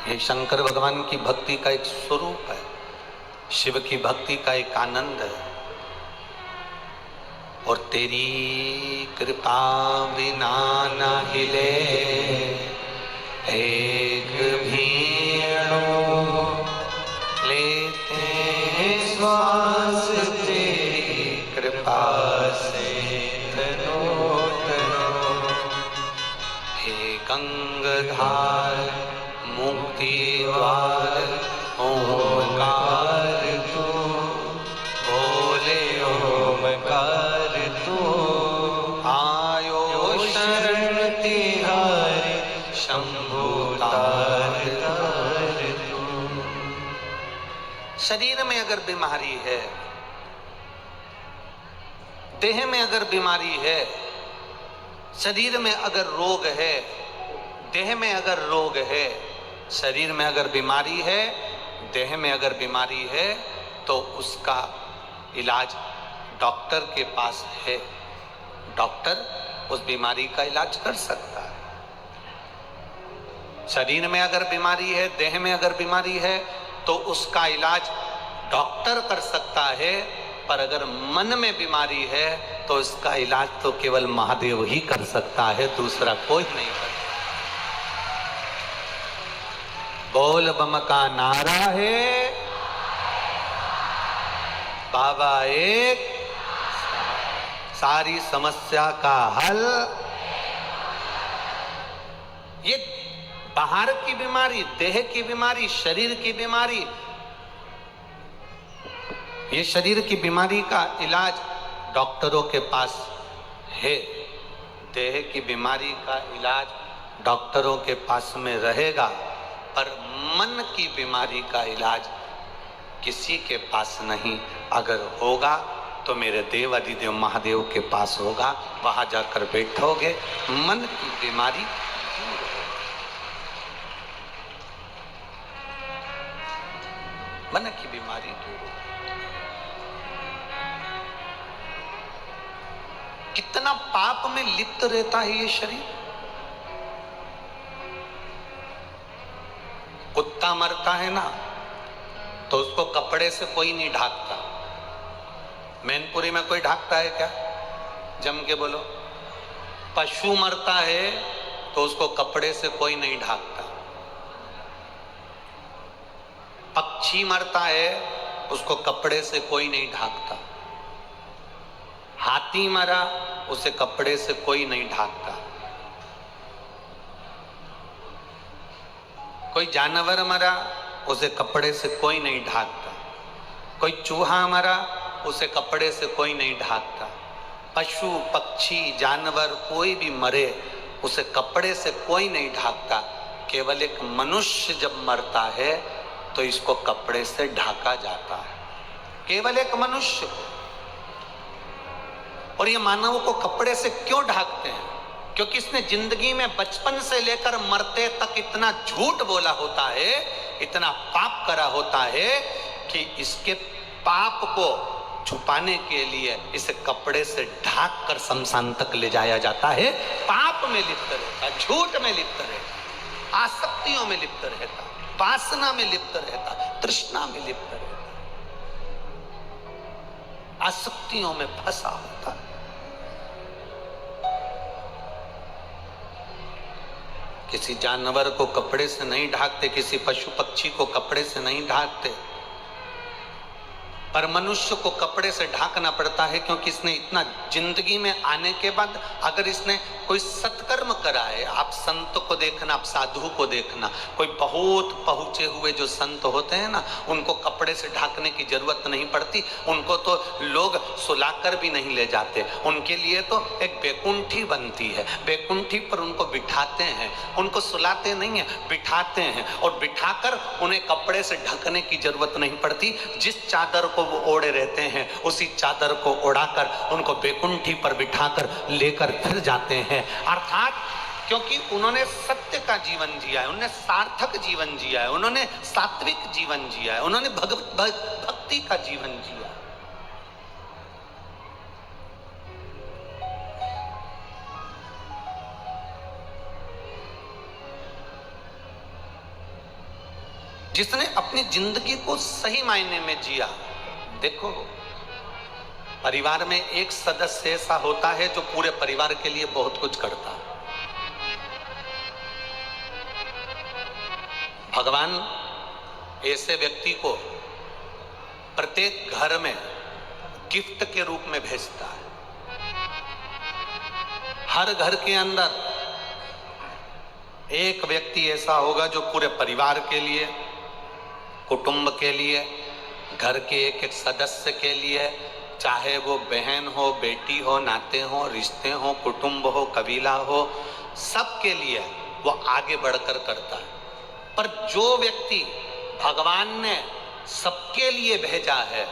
ये शंकर भगवान की भक्ति का एक स्वरूप है, शिव की भक्ति का एक आनंद है। और तेरी कृपा बिना न हिले एक भीड़ो, लेते हैं श्वास तेरी कृपा से तनो तनो। हे गंगाधार मुक्ति द्वार ओमकार तू, बोले ओमकार तू, आयो शरण तिहारी शंभु तार तार तू। शरीर में अगर बीमारी है, देह में अगर बीमारी है, शरीर में अगर रोग है, देह में अगर रोग है, शरीर में अगर बीमारी है, देह में अगर बीमारी है, तो उसका इलाज डॉक्टर के पास है। डॉक्टर उस बीमारी का इलाज कर सकता है। शरीर में अगर बीमारी है, देह में अगर बीमारी है, तो उसका इलाज डॉक्टर कर सकता है। पर अगर मन में बीमारी है तो इसका इलाज तो केवल महादेव ही कर सकता है, दूसरा कोई नहीं कर सकता। बोल बम का नारा है, बाबा एक, सारी समस्या का हल। ये बाहर की बीमारी, देह की बीमारी, शरीर की बीमारी, ये शरीर की बीमारी का इलाज डॉक्टरों के पास है। देह की बीमारी का इलाज डॉक्टरों के पास में रहेगा, पर मन की बीमारी का इलाज किसी के पास नहीं। अगर होगा तो मेरे देव अधिदेव महादेव के पास होगा, वहां जाकर बैठोगे, मन की बीमारी दूर होगी। मन की बीमारी दूर होगी। कितना पाप में लिप्त रहता है ये शरीर। कुत्ता मरता है ना, तो उसको कपड़े से कोई नहीं ढाकता। मैनपुरी में कोई ढाकता है क्या? जम के बोलो। पशु मरता है तो उसको कपड़े से कोई नहीं ढाकता। पक्षी मरता है उसको कपड़े से कोई नहीं ढाकता। हाथी मरा, उसे कपड़े से कोई नहीं ढाकता। कोई जानवर मरा, उसे कपड़े से कोई नहीं ढाकता। कोई चूहा मरा, उसे कपड़े से कोई नहीं ढाकता। पशु पक्षी जानवर कोई भी मरे, उसे कपड़े से कोई नहीं ढाकता। केवल एक मनुष्य जब मरता है तो इसको कपड़े से ढाका जाता है, केवल एक मनुष्य। और ये मानव को कपड़े से क्यों ढाकते हैं? क्योंकि इसने जिंदगी में बचपन से लेकर मरते तक इतना झूठ बोला होता है, इतना पाप करा होता है कि इसके पाप को छुपाने के लिए इसे कपड़े से ढाक कर शमशान तक ले जाया जाता है। पाप में लिप्त रहता, झूठ में लिप्त रहता, आसक्तियों में लिप्त रहता, वासना में लिप्त रहता, तृष्णा में लिप्त रहता, आसक्तियों में फंसा होता। किसी जानवर को कपड़े से नहीं ढाकते, किसी पशु पक्षी को कपड़े से नहीं ढाकते, पर मनुष्य को कपड़े से ढाकना पड़ता है, क्योंकि इसने इतना जिंदगी में आने के बाद अगर इसने कोई सत्कर्म करा है, आप संत को देखना, आप साधु को देखना, कोई बहुत पहुंचे हुए जो संत होते हैं ना, उनको कपड़े से ढाकने की जरूरत नहीं पड़ती, उनको तो लोग सुलाकर भी नहीं ले जाते, उनके लिए तो एक बैकुंठी बनती है, बैकुंठी पर उनको बिठाते हैं, उनको सुलाते नहीं है, बिठाते हैं, और बिठाकर उन्हें कपड़े से ढकने की जरूरत नहीं पड़ती। जिस चादर को वो ओढ़े रहते हैं उसी चादर को ओढ़ाकर उनको बैकुंठी पर बिठाकर लेकर फिर जाते हैं। अर्थात क्योंकि उन्होंने सत्य का जीवन जिया है, उन्होंने सार्थक जीवन जिया है, उन्होंने सात्विक जीवन जिया है, उन्होंने भक्ति का जीवन जिया। जिसने अपनी जिंदगी को सही मायने में जिया। देखो, परिवार में एक सदस्य ऐसा होता है जो पूरे परिवार के लिए बहुत कुछ करता है। भगवान ऐसे व्यक्ति को प्रत्येक घर में गिफ्ट के रूप में भेजता है। हर घर के अंदर एक व्यक्ति ऐसा होगा जो पूरे परिवार के लिए, कुटुंब के लिए, घर के एक एक सदस्य के लिए, चाहे वो बहन हो, बेटी हो, नाते हो, रिश्ते हो, कुटुंब हो, कबीला हो, सबके लिए वो आगे बढ़कर करता है। पर जो व्यक्ति भगवान ने सबके लिए भेजा है,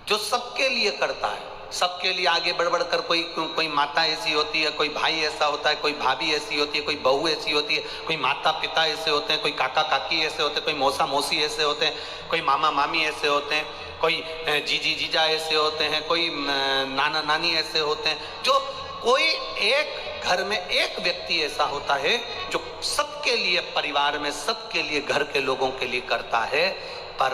जो सबके लिए करता है, सबके लिए आगे बढ़ बढ़कर, कोई माता ऐसी होती है, कोई भाई ऐसा होता है, कोई भाभी ऐसी होती है, कोई बहू ऐसी होती है, कोई माता पिता ऐसे होते हैं, कोई काका काकी ऐसे होते हैं, कोई मौसा मौसी ऐसे होते हैं, कोई मामा मामी ऐसे होते हैं, कोई जीजी जीजा ऐसे होते हैं, कोई नाना नानी ऐसे होते हैं। जो कोई एक घर में एक व्यक्ति ऐसा होता है जो सबके लिए, परिवार में सबके लिए, घर के लोगों के लिए करता है, पर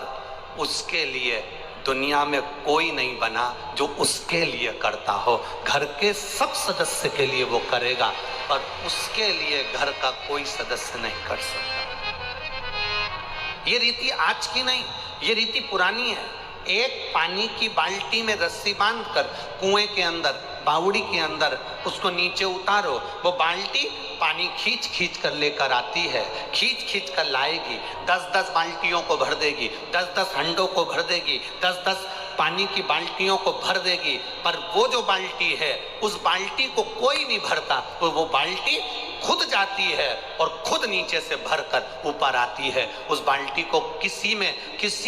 उसके लिए दुनिया में कोई नहीं बना जो उसके लिए करता हो। घर के सब सदस्य के लिए वो करेगा, पर उसके लिए घर का कोई सदस्य नहीं कर सकता। ये रीति आज की नहीं, ये रीति पुरानी है। एक पानी की बाल्टी में रस्सी बांधकर कुएं के अंदर, बावड़ी के अंदर उसको नीचे उतारो, वो बाल्टी पानी खींच खींच कर लेकर आती है, खींच खींच कर लाएगी, 10-10 बाल्टियों को भर देगी, 10-10 हंडों को भर देगी, 10-10 पानी की बाल्टियों को भर देगी। पर वो जो बाल्टी है, उस बाल्टी को कोई नहीं भरता, तो वो बाल्टी खुद जाती है और खुद नीचे से भरकर ऊपर आती है। उस बाल्टी को किसी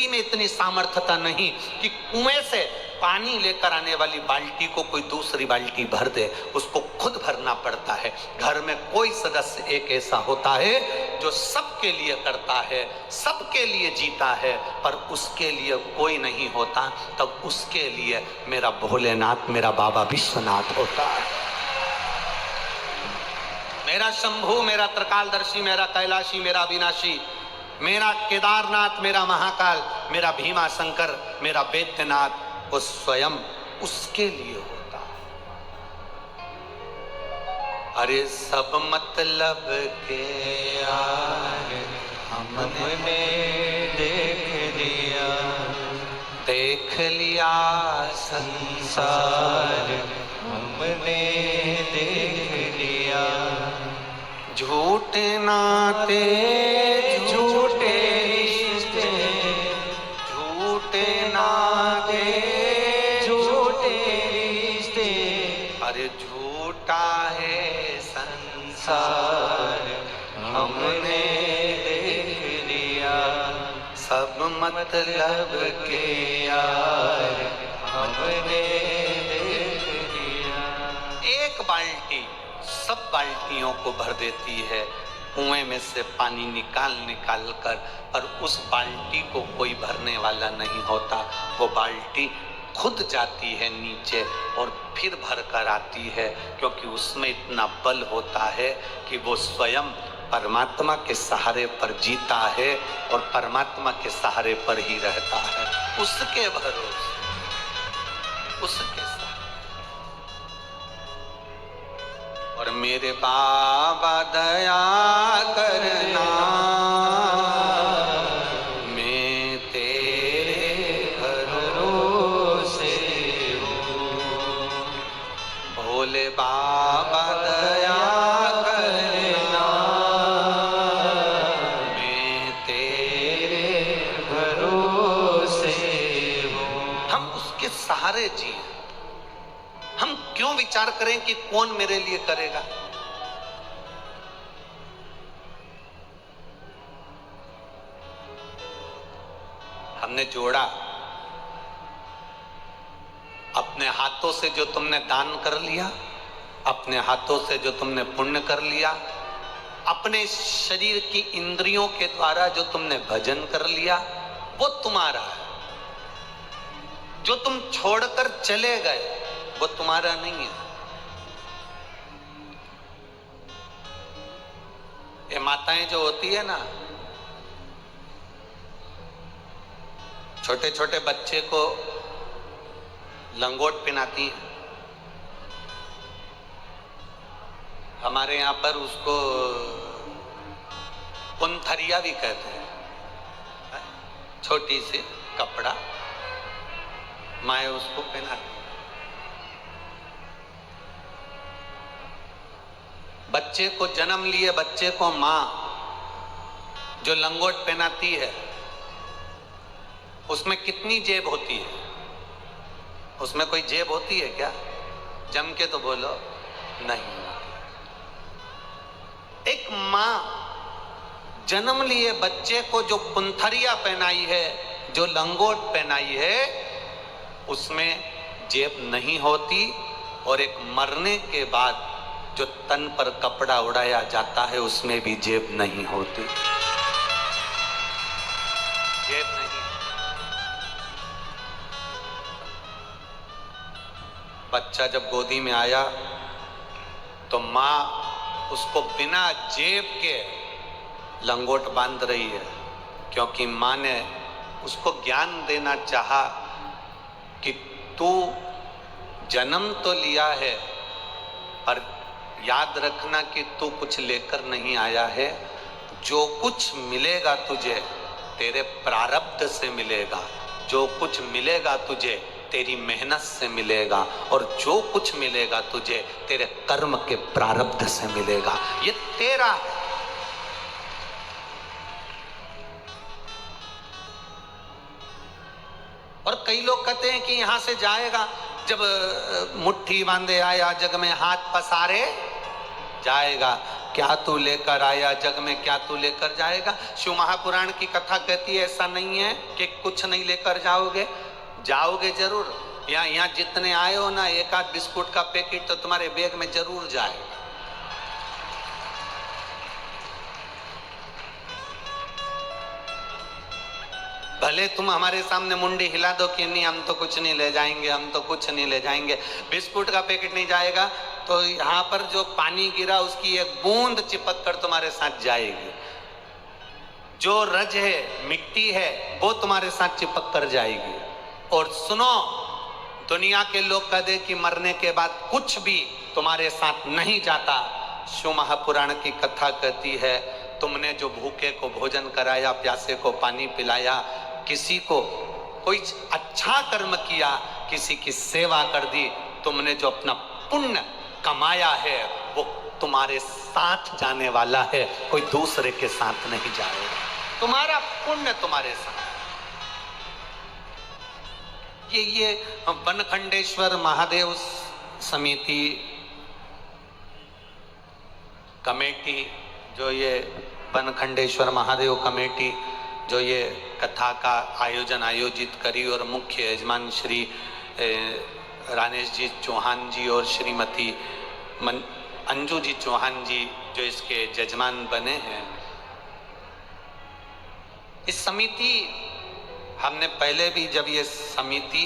में इतनी सामर्थ्यता नहीं कि कुएं से पानी लेकर आने वाली बाल्टी को कोई दूसरी बाल्टी भर दे, उसको खुद भरना पड़ता है। घर में कोई सदस्य एक ऐसा होता है जो सबके लिए करता है, सबके लिए जीता है, पर उसके लिए कोई नहीं होता, तब उसके लिए मेरा भोलेनाथ, मेरा बाबा विश्वनाथ होता है। मेरा शंभू, मेरा त्रिकालदर्शी, मेरा कैलाशी, मेरा अविनाशी, मेरा केदारनाथ, मेरा महाकाल, मेरा भीमा शंकर, मेरा वैद्यनाथ, वो स्वयं उसके लिए होता है। अरे सब मतलब के यार हमने देख लिया संसार हमने देख लिया। झूठे नाते झूठे रिश्ते, झूठे नाते झूठे रिश्ते, अरे झूठा है संसार हमने देख लिया। सब मतलब के यार हमने देख लिया। एक बाल्टी सब बाल्टियों को भर देती है, कुएं में से पानी निकाल कर, और उस बाल्टी को कोई भरने वाला नहीं होता। वो बाल्टी खुद जाती है नीचे और फिर भर कर आती है, क्योंकि उसमें इतना बल होता है कि वो स्वयं परमात्मा के सहारे पर जीता है और परमात्मा के सहारे पर ही रहता है, उसके भरोसे, उसके साथ। और मेरे बाबा दया करना, मैं तेरे भरोसे हूँ। भोले बाबा दया करना, मैं तेरे भरोसे हूँ। हम उसके सहारे जिए। हम क्यों विचार करें कि कौन मेरे लिए करेगा? हमने जोड़ा, अपने हाथों से जो तुमने दान कर लिया, अपने हाथों से जो तुमने पुण्य कर लिया, अपने शरीर की इंद्रियों के द्वारा जो तुमने भजन कर लिया, वो तुम्हारा है। जो तुम छोड़कर चले गए वो तुम्हारा नहीं है। ये माताएं जो होती है ना, छोटे छोटे बच्चे को लंगोट पहनाती है। हमारे यहाँ पर उसको पुंथरिया भी कहते हैं। छोटी सी कपड़ा माए उसको पहनाती। बच्चे को जन्म लिए बच्चे को माँ जो लंगोट पहनाती है, उसमें कितनी जेब होती है? उसमें कोई जेब होती है क्या? जम के तो बोलो, नहीं। एक माँ जन्म लिए बच्चे को जो पुंथरिया पहनाई है, जो लंगोट पहनाई है, उसमें जेब नहीं होती। और एक मरने के बाद जो तन पर कपड़ा उड़ाया जाता है, उसमें भी जेब नहीं होती। जेब नहीं। बच्चा जब गोदी में आया तो माँ उसको बिना जेब के लंगोट बांध रही है, क्योंकि माँ ने उसको ज्ञान देना चाहा कि तू जन्म तो लिया है, पर याद रखना कि तू कुछ लेकर नहीं आया है। जो कुछ मिलेगा तुझे तेरे प्रारब्ध से मिलेगा, जो कुछ मिलेगा तुझे तेरी मेहनत से मिलेगा, और जो कुछ मिलेगा तुझे तेरे कर्म के प्रारब्ध से मिलेगा। ये तेरा है। और कई लोग कहते हैं कि यहां से जाएगा, जब मुट्ठी बांधे आया जग में हाथ पसारे जाएगा। क्या तू लेकर आया जग में, क्या तू लेकर जाएगा? शिव महापुराण की कथा कहती है ऐसा नहीं है कि कुछ नहीं लेकर जाओगे, जाओगे जरूर। यहाँ जितने आए हो ना, एक आध बिस्कुट का पैकेट तो तुम्हारे बैग में जरूर जाएगा। भले तुम हमारे सामने मुंडी हिला दो कि नहीं हम तो कुछ नहीं ले जाएंगे, हम तो कुछ नहीं ले जाएंगे, बिस्कुट का पैकेट नहीं जाएगा, तो यहाँ पर जो पानी गिरा उसकी एक बूंद चिपक कर तुम्हारे साथ जाएगी। जो रज है, मिट्टी है, वो तुम्हारे साथ चिपक कर जाएगी। और सुनो, दुनिया के लोग कह दे कि मरने के बाद कुछ भी तुम्हारे साथ नहीं जाता। शिव महापुराण की कथा कहती है, तुमने जो भूखे को भोजन कराया, प्यासे को पानी पिलाया, किसी को कोई अच्छा कर्म किया, किसी की सेवा कर दी, तुमने जो अपना पुण्य कमाया है वो तुम्हारे साथ जाने वाला है, कोई दूसरे के साथ नहीं जाएगा। तुम्हारा पुण्य तुम्हारे साथ। ये बनखंडेश्वर महादेव समिति कमेटी, जो ये बनखंडेश्वर महादेव कमेटी जो ये कथा का आयोजित करी, और मुख्य यजमान श्री रानेश जी चौहान जी और श्रीमती अंजू जी चौहान जी जो इसके जजमान बने हैं। इस समिति, हमने पहले भी जब ये समिति,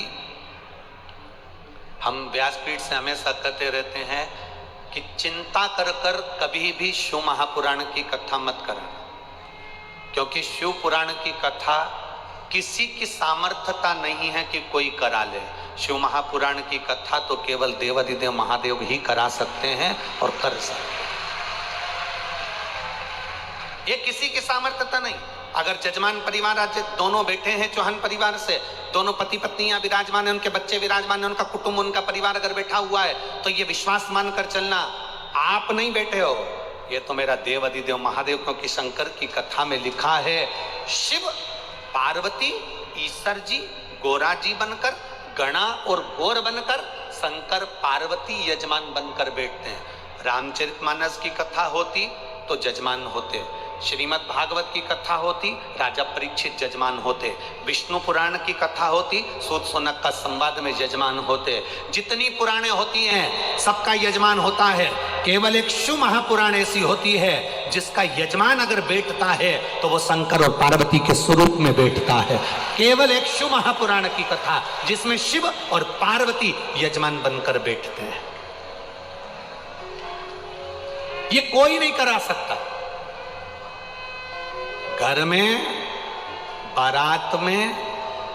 हम व्यासपीठ से हमेशा कहते रहते हैं कि चिंता कर कर कभी भी शिव महापुराण की कथा मत करना, क्योंकि शिव पुराण की कथा किसी की सामर्थ्यता नहीं है कि कोई करा ले। शिव महापुराण की कथा तो केवल देवाधिदेव महादेव ही करा सकते हैं और कर सकते हैं। ये किसी की सामर्थ्यता नहीं। अगर जजमान परिवार आज दोनों बैठे हैं चौहान परिवार से, दोनों पति पत्नियां विराजमान है, उनके बच्चे विराजमान है, उनका कुटुंब उनका परिवार अगर बैठा हुआ है, तो ये विश्वास मानकर चलना आप नहीं बैठे हो, ये तो मेरा देव अधिदेव महादेव, क्योंकि शंकर की कथा में लिखा है शिव पार्वती ईश्वर जी गोरा जी बनकर, गणा और गौर बनकर, शंकर पार्वती यजमान बनकर बैठते हैं। रामचरितमानस की कथा होती तो जजमान होते, श्रीमद् भागवत की कथा होती राजा परीक्षित जजमान होते, विष्णु पुराण की कथा होती सूत सोनक का संवाद में यजमान होते। जितनी पुराणे होती हैं सबका यजमान होता है, केवल एक शिव महापुराण ऐसी होती है जिसका यजमान अगर बैठता है तो वो शंकर और पार्वती के स्वरूप में बैठता है। केवल एक शिव महापुराण की कथा जिसमें शिव और पार्वती यजमान बनकर बैठते हैं, ये कोई नहीं करा सकता। घर में बारात में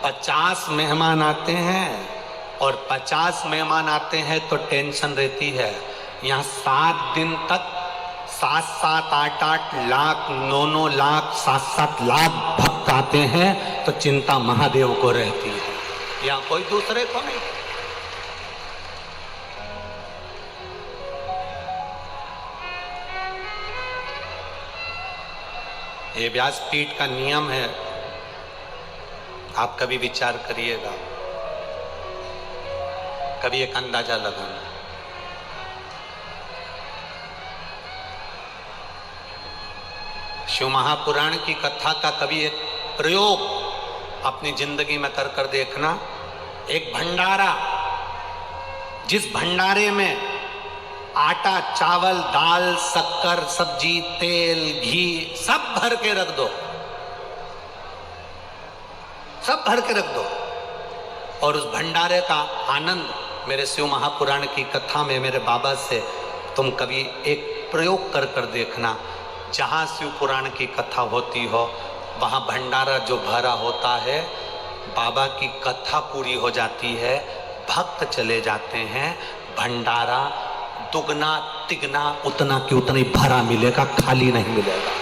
50 मेहमान आते हैं और 50 मेहमान आते हैं तो टेंशन रहती है। यहाँ 7 दिन तक 7-7, 8-8 लाख, 9-9 लाख, 7-7 लाख भक्त आते हैं तो चिंता महादेव को रहती है, यहाँ कोई दूसरे को नहीं। ये व्यासपीठ का नियम है, आप कभी विचार करिएगा, कभी एक अंदाजा लगाना। शिव महापुराण की कथा का कभी एक प्रयोग अपनी जिंदगी में कर देखना। एक भंडारा, जिस भंडारे में आटा, चावल, दाल, शक्कर, सब्जी, तेल, घी सब भर के रख दो, सब भर के रख दो, और उस भंडारे का आनंद मेरे शिव महापुराण की कथा में मेरे बाबा से तुम कभी एक प्रयोग कर देखना। जहाँ शिव पुराण की कथा होती हो वहाँ भंडारा जो भरा होता है, बाबा की कथा पूरी हो जाती है, भक्त चले जाते हैं, भंडारा दुगना तिगना उतना कि उतना ही भरा मिलेगा, खाली नहीं मिलेगा।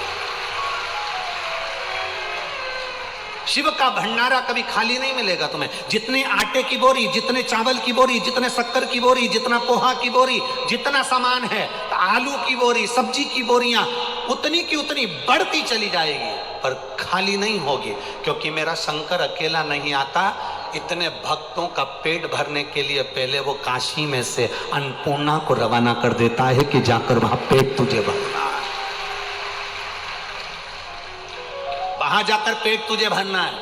शिव का भंडारा कभी खाली नहीं मिलेगा तुम्हें। जितने आटे की बोरी, जितने चावल की बोरी, जितने शक्कर की बोरी, जितना पोहा की बोरी, जितना सामान है, आलू की बोरी, सब्जी की बोरियां उतनी की उतनी बढ़ती चली जाएगी, पर खाली नहीं होगी, क्योंकि मेरा शंकर अकेला नहीं आता। इतने भक्तों का पेट भरने के लिए पहले वो काशी में से अन्नपूर्णा को रवाना कर देता है कि जाकर वहां पेट तुझे भरना है, वहां जाकर पेट तुझे भरना है।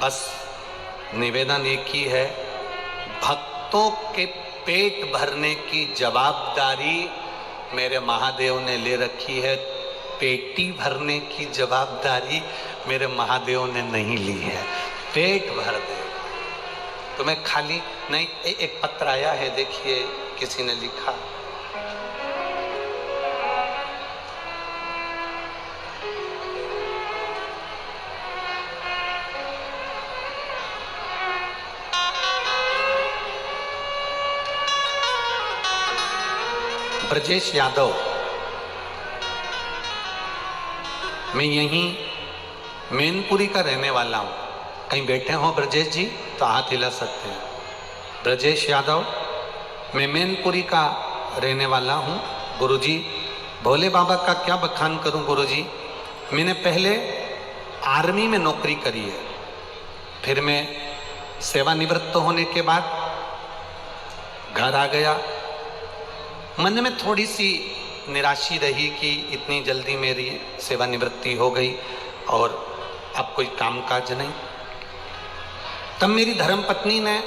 बस निवेदन एक ही है, भक्तों के पेट भरने की जवाबदारी मेरे महादेव ने ले रखी है, पेटी भरने की जवाबदारी मेरे महादेव ने नहीं ली है। पेट भर दे तुम्हें, खाली नहीं। एक पत्र आया है, देखिए किसी ने लिखा, ब्रजेश यादव, मैं यहीं मैनपुरी का रहने वाला हूँ। कहीं बैठे हो ब्रजेश जी तो हाथ हिला सकते हैं। ब्रजेश यादव, मैं मैनपुरी का रहने वाला हूँ। गुरुजी, भोले बाबा का क्या बखान करूँ गुरुजी। मैंने पहले आर्मी में नौकरी करी है, फिर मैं सेवानिवृत्त होने के बाद घर आ गया। मन में थोड़ी सी निराशी रही कि इतनी जल्दी मेरी सेवानिवृत्ति हो गई और अब कोई कामकाज नहीं। तब मेरी धर्मपत्नी ने,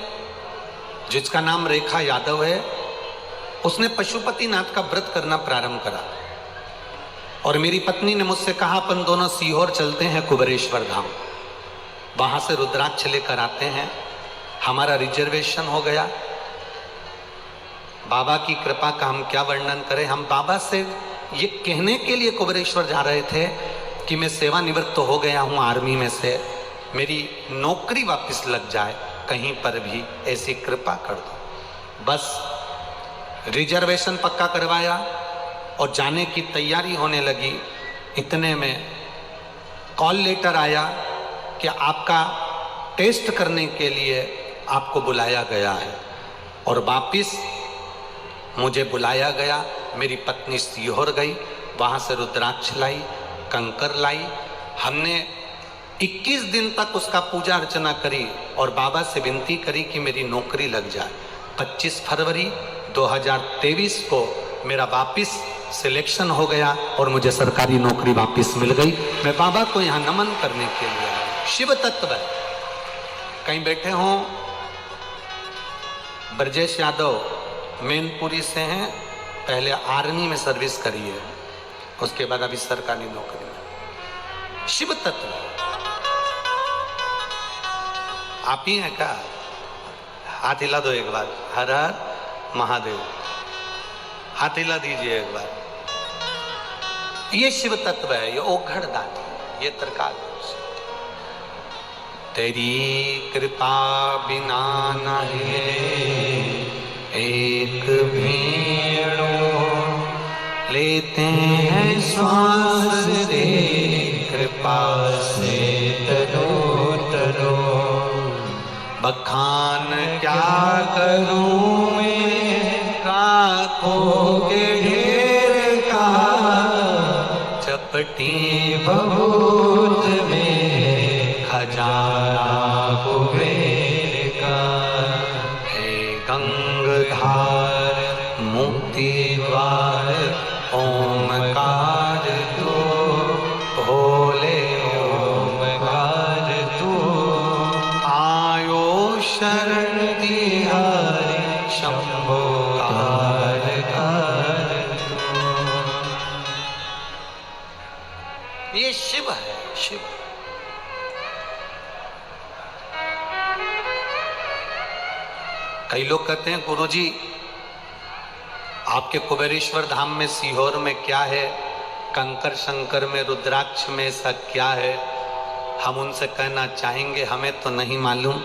जिसका नाम रेखा यादव है, उसने पशुपतिनाथ का व्रत करना प्रारंभ करा और मेरी पत्नी ने मुझसे कहा अपन दोनों सीहोर चलते हैं कुबेरेश्वर धाम, वहां से रुद्राक्ष लेकर आते हैं। हमारा रिजर्वेशन हो गया। बाबा की कृपा का हम क्या वर्णन करें। हम बाबा से ये कहने के लिए कुबेरेश्वर जा रहे थे कि मैं सेवानिवृत्त हो गया हूँ आर्मी में से, मेरी नौकरी वापस लग जाए कहीं पर भी, ऐसी कृपा कर दो। बस रिजर्वेशन पक्का करवाया और जाने की तैयारी होने लगी। इतने में कॉल लेटर आया कि आपका टेस्ट करने के लिए आपको बुलाया गया है। और वापिस मुझे बुलाया गया। मेरी पत्नी सीहोर गई, वहाँ से रुद्राक्ष लाई, कंकर लाई। हमने 21 दिन तक उसका पूजा अर्चना करी और बाबा से विनती करी कि मेरी नौकरी लग जाए। 25 फरवरी 2023 को मेरा वापिस सिलेक्शन हो गया और मुझे सरकारी नौकरी वापस मिल गई। मैं बाबा को यहाँ नमन करने के लिए आया। शिव तत्व कहीं बैठे हों, ब्रजेश यादव मैनपुरी से हैं, पहले आर्मी में सर्विस करी है, उसके बाद अभी सरकारी नौकरी में। शिव तत्व आप ही हैं क्या? हाथ हिला दो एक बार। हर हर महादेव, हाथ हिला दीजिए एक बार। ये शिव तत्व है, ये ओघड़ दानी, ये त्रिकाल। तेरी कृपा बिना नहीं एक भेड़ो लेते हैं श्वास से, कृपा से तरो तरो। बखान क्या करूं मैं राखों के ढेर का, चपटी बहुत में खजाना कुबेर का। हे गंगाधार मुक्ति द्वार ओमकार तू, भोले ओमकार तू। आयो शरण तिहारी शंभो कार तू। ये शिव है, शिव। कई लोग कहते हैं गुरुजी आपके कुबेरेश्वर धाम में सीहोर में क्या है, कंकर शंकर में रुद्राक्ष में ऐसा क्या है? हम उनसे कहना चाहेंगे हमें तो नहीं मालूम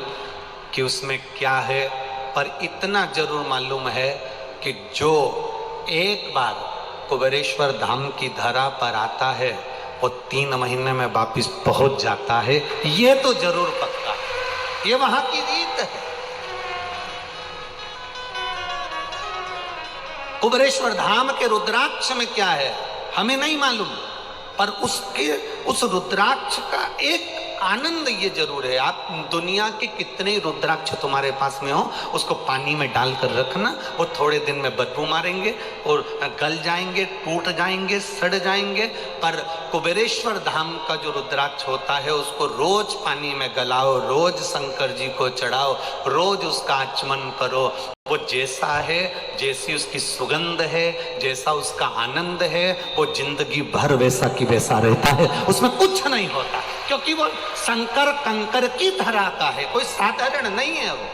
कि उसमें क्या है, पर इतना जरूर मालूम है कि जो एक बार कुबेरेश्वर धाम की धरा पर आता है वो 3 महीने में वापिस पहुंच जाता है। ये तो जरूर पक्का है, ये वहां की रीत है। कुबेरेश्वर धाम के रुद्राक्ष में क्या है हमें नहीं मालूम, पर उस रुद्राक्ष का एक आनंद ये जरूर है। आप दुनिया के कितने रुद्राक्ष तुम्हारे पास में हो, उसको पानी में डालकर रखना, वो थोड़े दिन में बदबू मारेंगे और गल जाएंगे, टूट जाएंगे, सड़ जाएंगे। पर कुबेरेश्वर धाम का जो रुद्राक्ष होता है उसको रोज पानी में गलाओ, रोज शंकर जी को चढ़ाओ, रोज उसका आचमन करो। वो जैसा है, जैसी उसकी सुगंध है, जैसा उसका आनंद है, वो जिंदगी भर वैसा की वैसा रहता है, उसमें कुछ नहीं होता, क्योंकि वो शंकर कंकर की धरा का है, कोई साधारण नहीं है वो।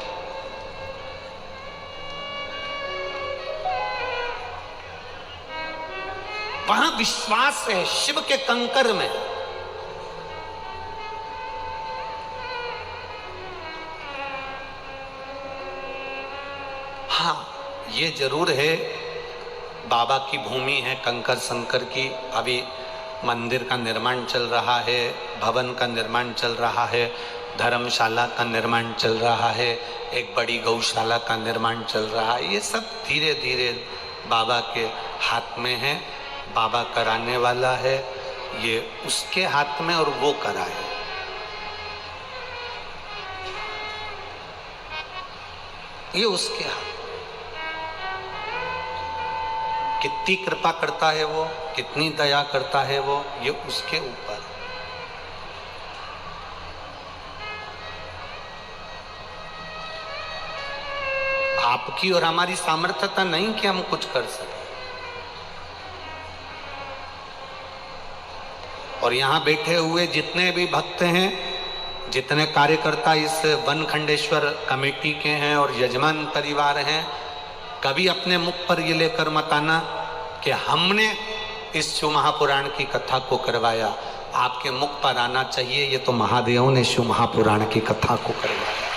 वहां विश्वास है शिव के कंकर में। हाँ, ये जरूर है बाबा की भूमि है कंकर शंकर की। अभी मंदिर का निर्माण चल रहा है, भवन का निर्माण चल रहा है, धर्मशाला का निर्माण चल रहा है, एक बड़ी गौशाला का निर्माण चल रहा है। ये सब धीरे धीरे बाबा के हाथ में है, बाबा कराने वाला है, ये उसके हाथ में और वो कराए। ये उसके हाथ। कितनी कृपा करता है वो, कितनी दया करता है वो, ये उसके ऊपर। आपकी और हमारी सामर्थ्यता नहीं कि हम कुछ कर सके। और यहाँ बैठे हुए जितने भी भक्त हैं, जितने कार्यकर्ता इस वनखंडेश्वर कमेटी के हैं और यजमान परिवार हैं, कभी अपने मुख पर ये लेकर मत आना कि हमने इस शिव महापुराण की कथा को करवाया। आपके मुख पर आना चाहिए। ये तो महादेव ने शिव महापुराण की कथा को करवाया।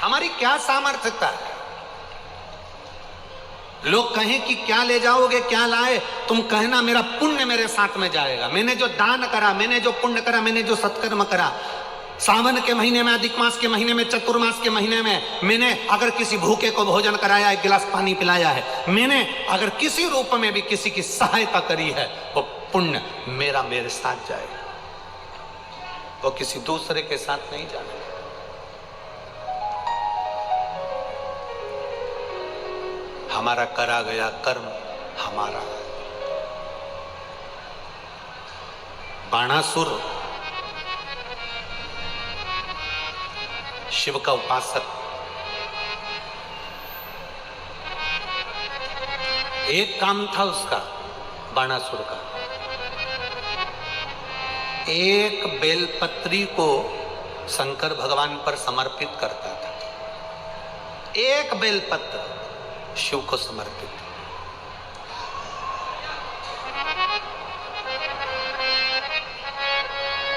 हमारी क्या सामर्थ्यता है? लोग कहें कि क्या ले जाओगे, क्या लाए, तुम कहना मेरा पुण्य मेरे साथ में जाएगा। मैंने जो दान करा, मैंने जो पुण्य करा, मैंने जो सत्कर्म करा, सावन के महीने में, अधिक मास के महीने में, चतुर्मास के महीने में मैंने अगर किसी भूखे को भोजन कराया, एक गिलास पानी पिलाया है, मैंने अगर किसी रूप में भी किसी की सहायता करी है, वो पुण्य मेरा मेरे साथ जाएगा, वो किसी दूसरे के साथ नहीं जाएगा। हमारा करा गया कर्म हमारा। बाणासुर शिव का उपासक, एक काम था उसका, बाणासुर का, एक बेलपत्री को शंकर भगवान पर समर्पित करता था। एक बेलपत्र शिव को समर्पित।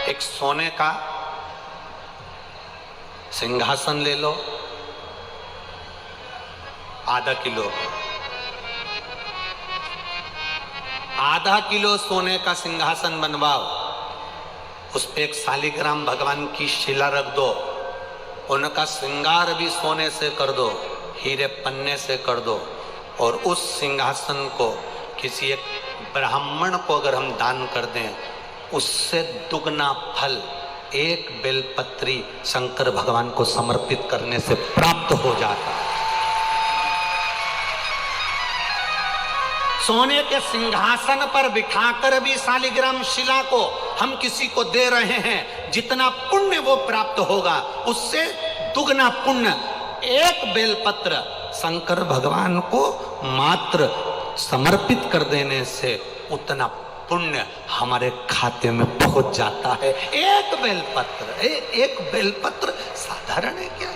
एक सोने का सिंहासन ले लो, आधा किलो, आधा किलो सोने का सिंहासन बनवाओ, उस पे एक शालिग्राम भगवान की शिला रख दो, उनका श्रृंगार भी सोने से कर दो, हीरे पन्ने से कर दो, और उस सिंहासन को किसी एक ब्राह्मण को अगर हम दान कर दें, उससे दुगना फल एक बेलपत्री शंकर भगवान को समर्पित करने से प्राप्त हो जाता है। सोने के सिंहासन पर बिठाकर भी शालिग्राम शिला को हम किसी को दे रहे हैं, जितना पुण्य वो प्राप्त होगा उससे दुगना पुण्य एक बेलपत्र शंकर भगवान को मात्र समर्पित कर देने से उतना पुण्य हमारे खाते में पहुंच जाता है। एक बेलपत्र, एक बेलपत्र साधारण है क्या?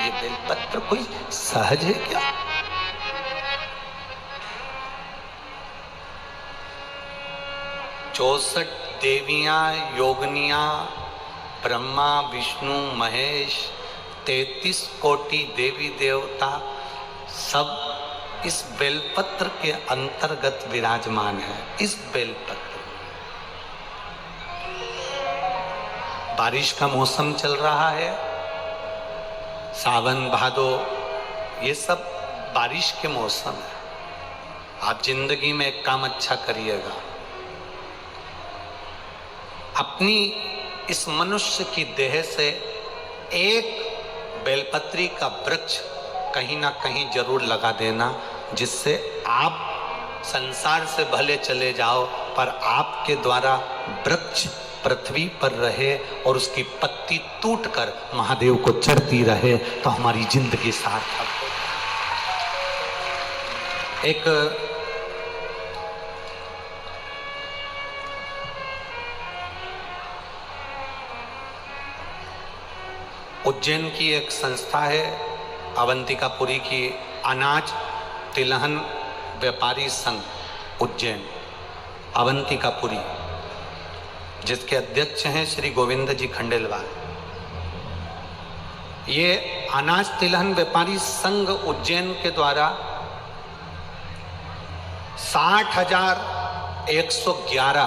ये बेलपत्र कोई सहज है क्या? चौसठ देवियां, योगनियां, ब्रह्मा, विष्णु, महेश, 33 कोटि देवी देवता सब इस बेलपत्र के अंतर्गत विराजमान है। इस बेलपत्र, बारिश का मौसम चल रहा है, सावन भादो, ये सब बारिश के मौसम है। आप जिंदगी में एक काम अच्छा करिएगा, अपनी इस मनुष्य की देह से एक बेलपत्री का वृक्ष कहीं ना कहीं जरूर लगा देना, जिससे आप संसार से भले चले जाओ पर आपके द्वारा वृक्ष पृथ्वी पर रहे और उसकी पत्ती टूटकर महादेव को चढ़ती रहे, तो हमारी जिंदगी सार्थक हो। एक उज्जैन की एक संस्था है, अवंतिकापुरी की, अनाज तिलहन व्यापारी संघ उज्जैन, अवंतिकापुरी, जिसके अध्यक्ष हैं श्री गोविंद जी खंडेलवाल। ये अनाज तिलहन व्यापारी संघ उज्जैन के द्वारा 60,111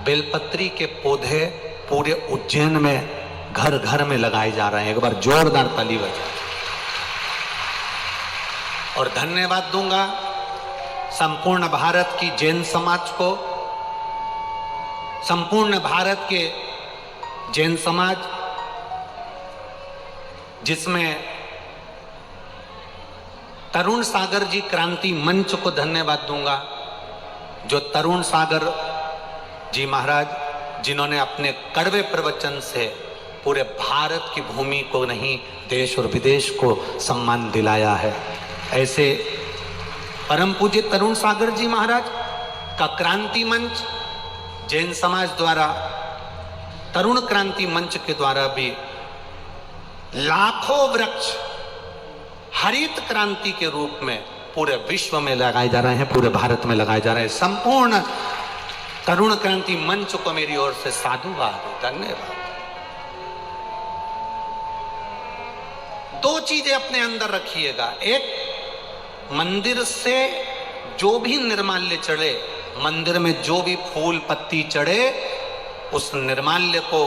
बेलपत्री के पौधे पूरे उज्जैन में घर घर में लगाए जा रहे हैं। एक बार जोरदार ताली बजाएं। और धन्यवाद दूंगा संपूर्ण भारत की जैन समाज को, संपूर्ण भारत के जैन समाज, जिसमें तरुण सागर जी क्रांति मंच को धन्यवाद दूंगा, जो तरुण सागर जी महाराज, जिन्होंने अपने कड़वे प्रवचन से पूरे भारत की भूमि को नहीं, देश और विदेश को सम्मान दिलाया है। ऐसे परम पूज्य तरुण सागर जी महाराज का क्रांति मंच जैन समाज द्वारा, तरुण क्रांति मंच के द्वारा भी लाखों वृक्ष हरित क्रांति के रूप में पूरे विश्व में लगाए जा रहे हैं, पूरे भारत में लगाए जा रहे हैं। संपूर्ण तरुण क्रांति मंच को मेरी ओर से साधुवाद, धन्यवाद। दो चीजें अपने अंदर रखिएगा। एक, मंदिर से जो भी निर्माल्य चढ़े, मंदिर में जो भी फूल पत्ती चढ़े, उस निर्माल्य को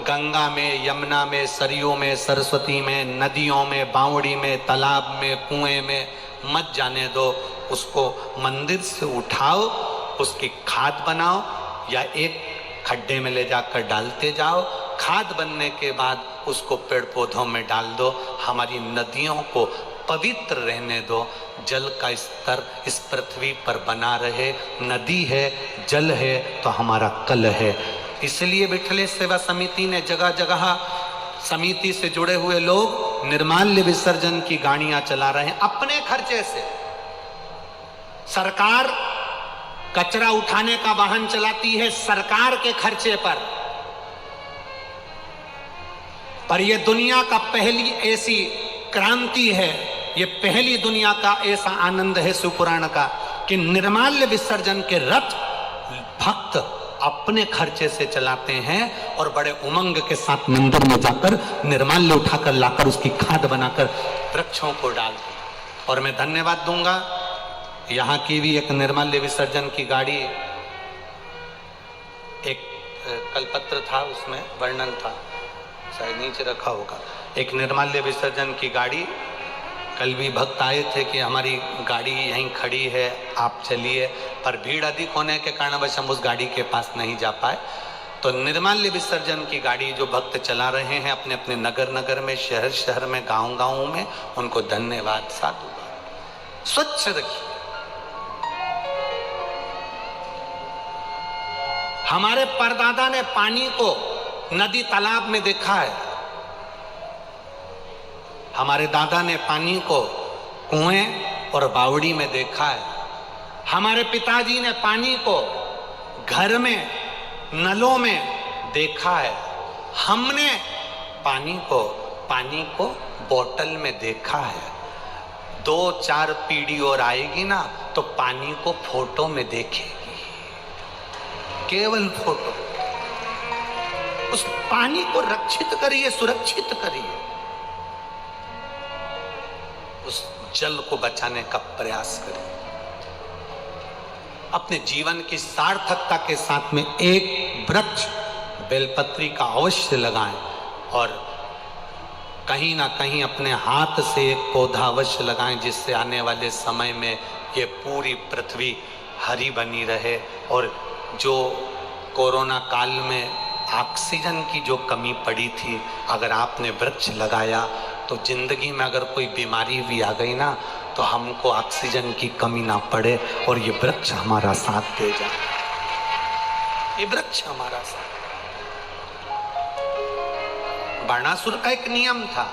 गंगा में, यमुना में, सरयू में, सरस्वती में, नदियों में, बावड़ी में, तालाब में, कुएं में मत जाने दो। उसको मंदिर से उठाओ, उसकी खाद बनाओ या एक खड्डे में ले जाकर डालते जाओ। खाद बनने के बाद उसको पेड़ पौधों में डाल दो। हमारी नदियों को पवित्र रहने दो। जल का स्तर इस पृथ्वी पर बना रहे। नदी है, जल है तो हमारा कल है। इसलिए विठलेश सेवा समिति ने जगह जगह, समिति से जुड़े हुए लोग निर्माल्य विसर्जन की गाड़ियां चला रहे हैं अपने खर्चे से। सरकार कचरा उठाने का वाहन चलाती है सरकार के खर्चे पर यह दुनिया का पहली ऐसी क्रांति है, ये पहली दुनिया का ऐसा आनंद है शिवपुराण का कि निर्माल्य विसर्जन के रथ भक्त अपने खर्चे से चलाते हैं और बड़े उमंग के साथ मंदिर में जाकर निर्माल्य उठाकर लाकर उसकी खाद बनाकर वृक्षों को डालते हैं। और मैं धन्यवाद दूंगा, यहाँ की भी एक निर्माल्य विसर्जन की गाड़ी, एक कलपत्र था उसमें वर्णन था, शायद नीचे रखा होगा, एक निर्माल्य विसर्जन की गाड़ी। कल भी भक्त आए थे कि हमारी गाड़ी यहीं खड़ी है, आप चलिए, पर भीड़ अधिक होने के कारणवश हम उस गाड़ी के पास नहीं जा पाए। तो निर्माल्य विसर्जन की गाड़ी जो भक्त चला रहे हैं अपने अपने नगर नगर में, शहर शहर में, गांव गांवों में, उनको धन्यवाद, साधुवाद। स्वच्छ रखिए। हमारे परदादा ने पानी को नदी तालाब में देखा है। हमारे दादा ने पानी को कुएं और बावड़ी में देखा है। हमारे पिताजी ने पानी को घर में, नलों में देखा है। हमने पानी को बोतल में देखा है। 2-4 पीढ़ी और आएगी ना तो पानी को फोटो में देखेगी, केवल फोटो। उस पानी को रक्षित करिए, सुरक्षित करिए, उस जल को बचाने का प्रयास करें। अपने जीवन की सार्थकता के साथ में एक वृक्ष बेलपत्री का अवश्य लगाएं और कहीं ना कहीं अपने हाथ से एक पौधा अवश्य लगाएं, जिससे आने वाले समय में ये पूरी पृथ्वी हरी बनी रहे। और जो कोरोना काल में ऑक्सीजन की जो कमी पड़ी थी, अगर आपने वृक्ष लगाया तो जिंदगी में अगर कोई बीमारी भी आ गई ना तो हमको ऑक्सीजन की कमी ना पड़े और ये वृक्ष हमारा साथ दे जाए। ये वृक्ष हमारा साथ। बाणासुर का एक नियम था।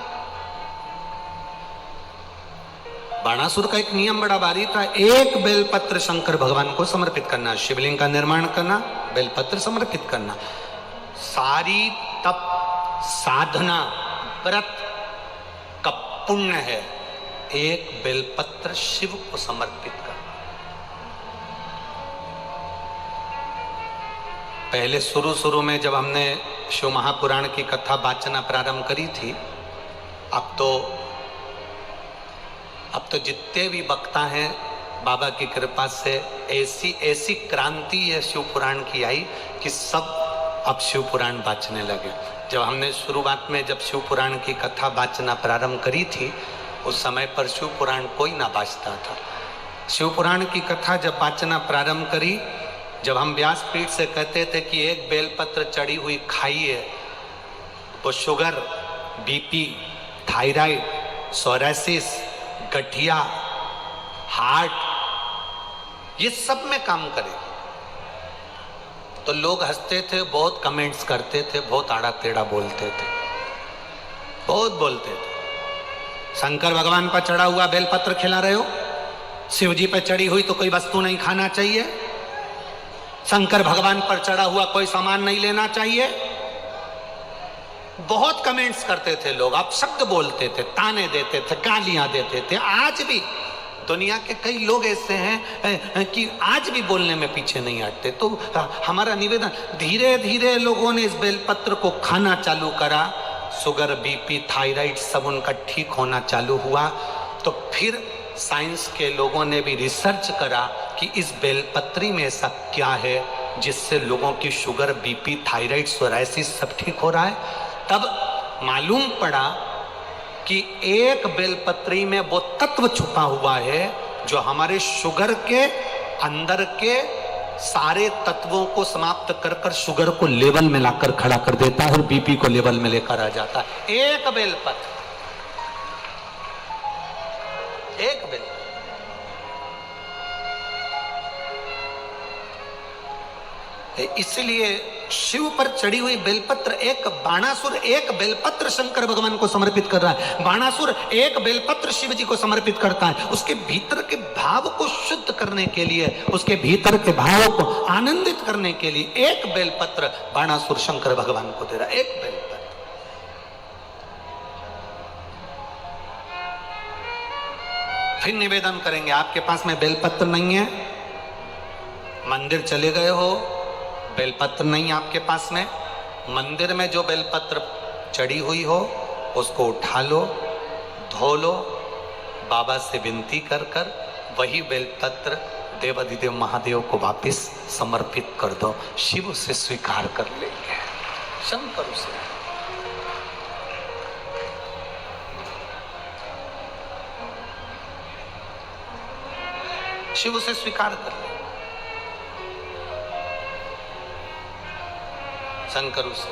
बाणासुर का एक नियम बड़ा भारी था। एक बेलपत्र शंकर भगवान को समर्पित करना, शिवलिंग का निर्माण करना, बेलपत्र समर्पित करना। सारी तप, साधना, व्रत का पुण्य है एक बेलपत्र शिव को समर्पित करना। पहले शुरू में जब हमने शिव महापुराण की कथा वाचना प्रारंभ करी थी, अब तो जितने भी वक्ता हैं बाबा की कृपा से ऐसी क्रांति है शिव पुराण की आई कि सब अब शिव पुराण वाचने लगे। जब हमने शुरुआत में जब शिव पुराण की कथा वाचना प्रारंभ करी थी, उस समय पर शिव पुराण कोई ना वाचता था। शिव पुराण की कथा जब वाचना प्रारंभ करी, जब हम व्यासपीठ से कहते थे कि एक बेलपत्र चढ़ी हुई खाइए, वो शुगर, बीपी, थायराइड, सोरासिस, गठिया, हार्ट, ये सब में काम करेगी। तो लोग हंसते थे, बहुत कमेंट्स करते थे, बहुत आड़ा टेढ़ा बोलते थे, बहुत बोलते थे। शंकर भगवान पर चढ़ा हुआ बेलपत्र खिला रहे हो, शिव जी पर चढ़ी हुई तो कोई वस्तु नहीं खाना चाहिए, शंकर भगवान पर चढ़ा हुआ कोई सामान नहीं लेना चाहिए। बहुत कमेंट्स करते थे लोग, आप शब्द बोलते थे, ताने देते थे, गालियां देते थे। आज भी दुनिया के कई लोग ऐसे हैं कि आज भी बोलने में पीछे नहीं हटते। तो हमारा निवेदन, धीरे धीरे लोगों ने इस बेलपत्र को खाना चालू करा, शुगर, बीपी, थायराइड सब उनका ठीक होना चालू हुआ। तो फिर साइंस के लोगों ने भी रिसर्च करा कि इस बेलपत्री में ऐसा क्या है जिससे लोगों की शुगर, बीपी, थायराइड, सोराइसिस सब ठीक हो रहा है। तब मालूम पड़ा कि एक बेलपत्री में वो तत्व छुपा हुआ है जो हमारे शुगर के अंदर के सारे तत्वों को समाप्त कर कर शुगर को लेवल में लाकर खड़ा कर देता है और बीपी को लेवल में लेकर आ जाता है। एक बेलपत्र, एक बेलपत्र। इसलिए शिव पर चढ़ी हुई बेलपत्र, एक बाणासुर एक बेलपत्र शंकर भगवान को समर्पित कर रहा है, बाणासुर एक बेलपत्र शिव जी को समर्पित करता है। उसके भीतर के भाव को शुद्ध करने के लिए, उसके भीतर के भाव को आनंदित करने के लिए एक बेलपत्र बाणासुर शंकर भगवान को दे रहा है, एक बेलपत्र। फिर निवेदन करेंगे, आपके पास में बेलपत्र नहीं है, मंदिर चले गए हो, बेलपत्र नहीं आपके पास में, मंदिर में जो बेलपत्र चढ़ी हुई हो उसको उठा लो, धो लो, बाबा से विनती कर कर वही बेलपत्र देवाधिदेव महादेव को वापस समर्पित कर दो, शिव उसे स्वीकार कर लेंगे, शंकर उसे। शिव उसे स्वीकार कर ले, शंकर उसे।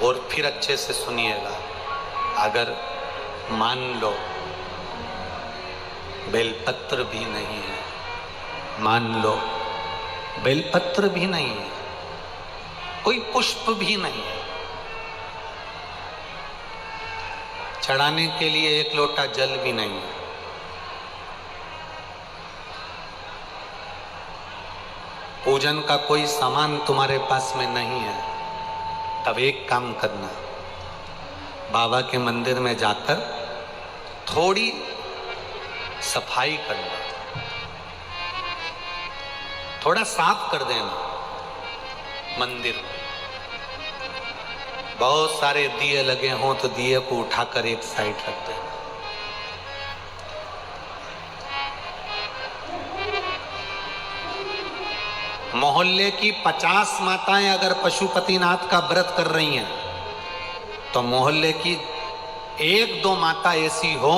और फिर अच्छे से सुनिएगा, अगर मान लो बेलपत्र भी नहीं है, मान लो बेलपत्र भी नहीं है, कोई पुष्प भी नहीं है, चढ़ाने के लिए एक लोटा जल भी नहीं है, पूजन का कोई सामान तुम्हारे पास में नहीं है, तब एक काम करना, बाबा के मंदिर में जाकर थोड़ी सफाई करना, थोड़ा साफ कर देना मंदिर। बहुत सारे दिए लगे हों तो दिए को उठाकर एक साइड रख देना। मोहल्ले की 50 माताएं अगर पशुपतिनाथ का व्रत कर रही हैं तो मोहल्ले की 1-2 माता ऐसी हो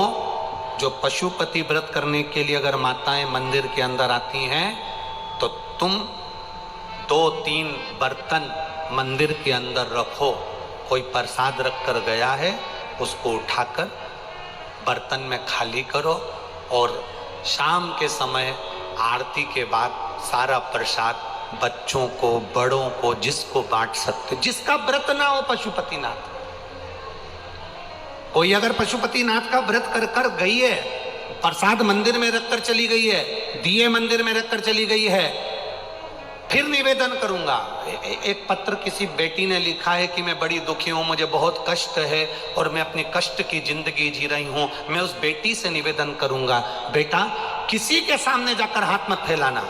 जो पशुपति व्रत करने के लिए अगर माताएं मंदिर के अंदर आती हैं तो तुम 2-3 बर्तन मंदिर के अंदर रखो, कोई प्रसाद रख कर गया है उसको उठाकर बर्तन में खाली करो और शाम के समय आरती के बाद सारा प्रसाद बच्चों को, बड़ों को, जिसको बांट सकते, जिसका व्रत ना हो पशुपतिनाथ। कोई अगर पशुपतिनाथ का व्रत कर कर गई है, प्रसाद मंदिर में रखकर चली गई है, दिए मंदिर में रखकर चली गई है, फिर निवेदन करूंगा। एक पत्र किसी बेटी ने लिखा है कि मैं बड़ी दुखी हूं, मुझे बहुत कष्ट है और मैं अपनी कष्ट की जिंदगी जी रही हूं। मैं उस बेटी से निवेदन करूंगा, बेटा किसी के सामने जाकर हाथ मत फैलाना।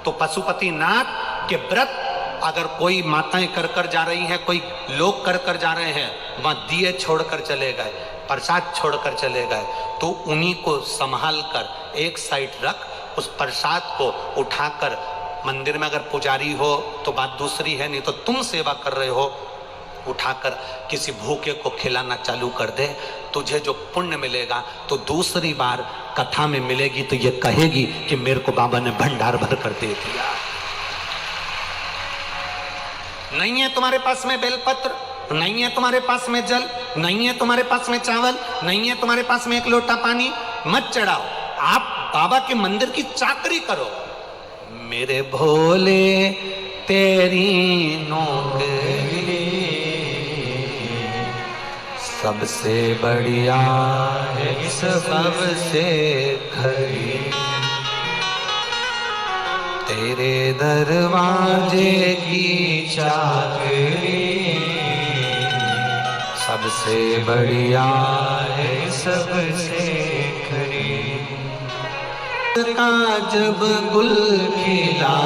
तो पशुपतिनाथ के व्रत अगर कोई माताएं कर कर जा रही हैं, कोई लोग कर कर जा रहे हैं, वहां दिए छोड़कर चले गए, प्रसाद छोड़कर चले गए, तो उन्हीं को संभाल कर एक साइड रख, उस प्रसाद को उठाकर मंदिर में अगर पुजारी हो तो बात दूसरी है, नहीं तो तुम सेवा कर रहे हो, उठाकर किसी भूखे को खिलाना चालू कर दे, तुझे जो पुण्य मिलेगा तो दूसरी बार कथा में मिलेगी तो ये कहेगी कि मेरे को बाबा ने भंडार भर कर दे दिया। नहीं है तुम्हारे पास में बेलपत्र, नहीं है तुम्हारे पास में जल, नहीं है तुम्हारे पास में चावल, नहीं है तुम्हारे पास में एक लोटा पानी, मत चढ़ाओ, आप बाबा के मंदिर की चाकरी करो। मेरे भोले तेरी नौकरी सबसे बढ़िया है, सबसे खरी, तेरे दरवाजे की चाकरी सबसे बढ़िया है, सबसे खरी। का जब गुल खिला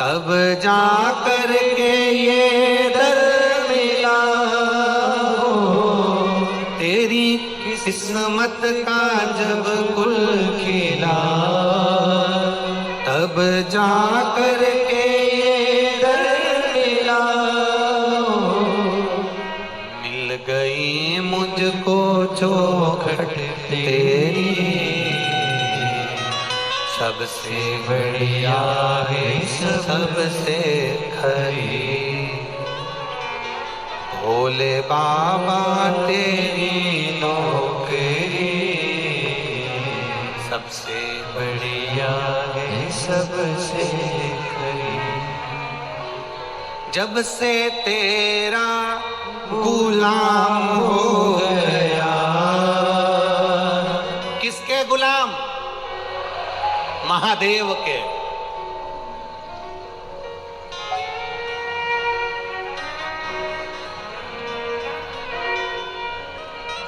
तब जा कर के ये दर मिला। तेरी किस्मत का जब गुल खिला तब जा कर के ये दर मिला। मिल गई मुझको चौखट तेरी सबसे बढ़िया है सबसे खरी। भोले बाबा तेरी नौकरी सबसे बढ़िया है सबसे खरी। जब से तेरा गुलाम हो गया। किसके गुलाम? महादेव के।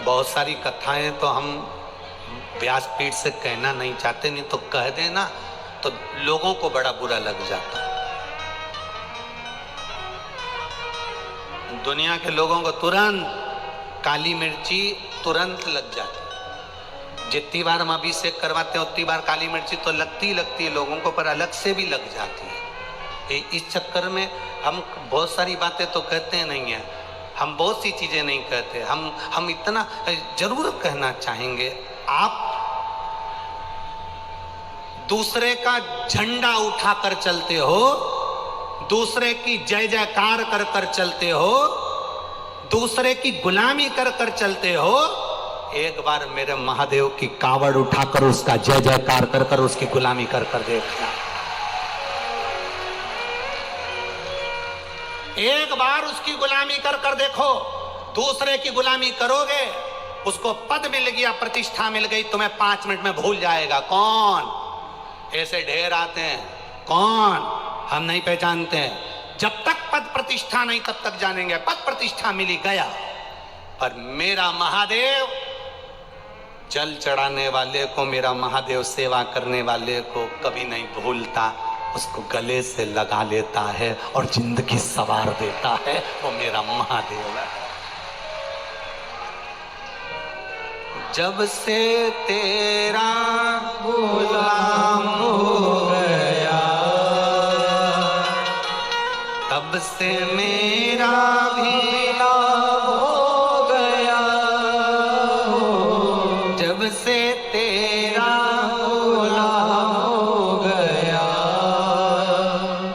बहुत सारी कथाएं तो हम व्यासपीठ से कहना नहीं चाहते, नहीं तो कह देना तो लोगों को बड़ा बुरा लग जाता। दुनिया के लोगों को तुरंत काली मिर्ची तुरंत लग जाती। जितनी बार हम अभिषेक करवाते हैं उतनी बार काली मिर्ची तो लगती है लोगों को, पर अलग से भी लग जाती है। इस चक्कर में हम बहुत सारी बातें तो कहते नहीं हैं, हम बहुत सी चीजें नहीं कहते। हम इतना जरूर कहना चाहेंगे, आप दूसरे का झंडा उठाकर चलते हो, दूसरे की जय जयकार कर कर चलते हो, दूसरे की गुलामी कर कर चलते हो। एक बार मेरे महादेव की कावड़ उठाकर उसका जय जयकार कर कर उसकी गुलामी कर कर देखना। एक बार उसकी गुलामी कर कर देखो। दूसरे की गुलामी करोगे, उसको पद मिल गया, प्रतिष्ठा मिल गई, तुम्हें 5 मिनट में भूल जाएगा। कौन? ऐसे ढेर आते हैं, कौन? हम नहीं पहचानते हैं। जब तक पद प्रतिष्ठा नहीं तब तक जानेंगे। पद प्रतिष्ठा मिली गया, पर मेरा महादेव जल चढ़ाने वाले को, मेरा महादेव सेवा करने वाले को कभी नहीं भूलता, उसको गले से लगा लेता है और जिंदगी सवार देता है। वो मेरा महादेव है। जब से तेरा गुलाम हो गया तब से मेरा भी लाभ हो गया। जब से तेरा गुलाम हो गया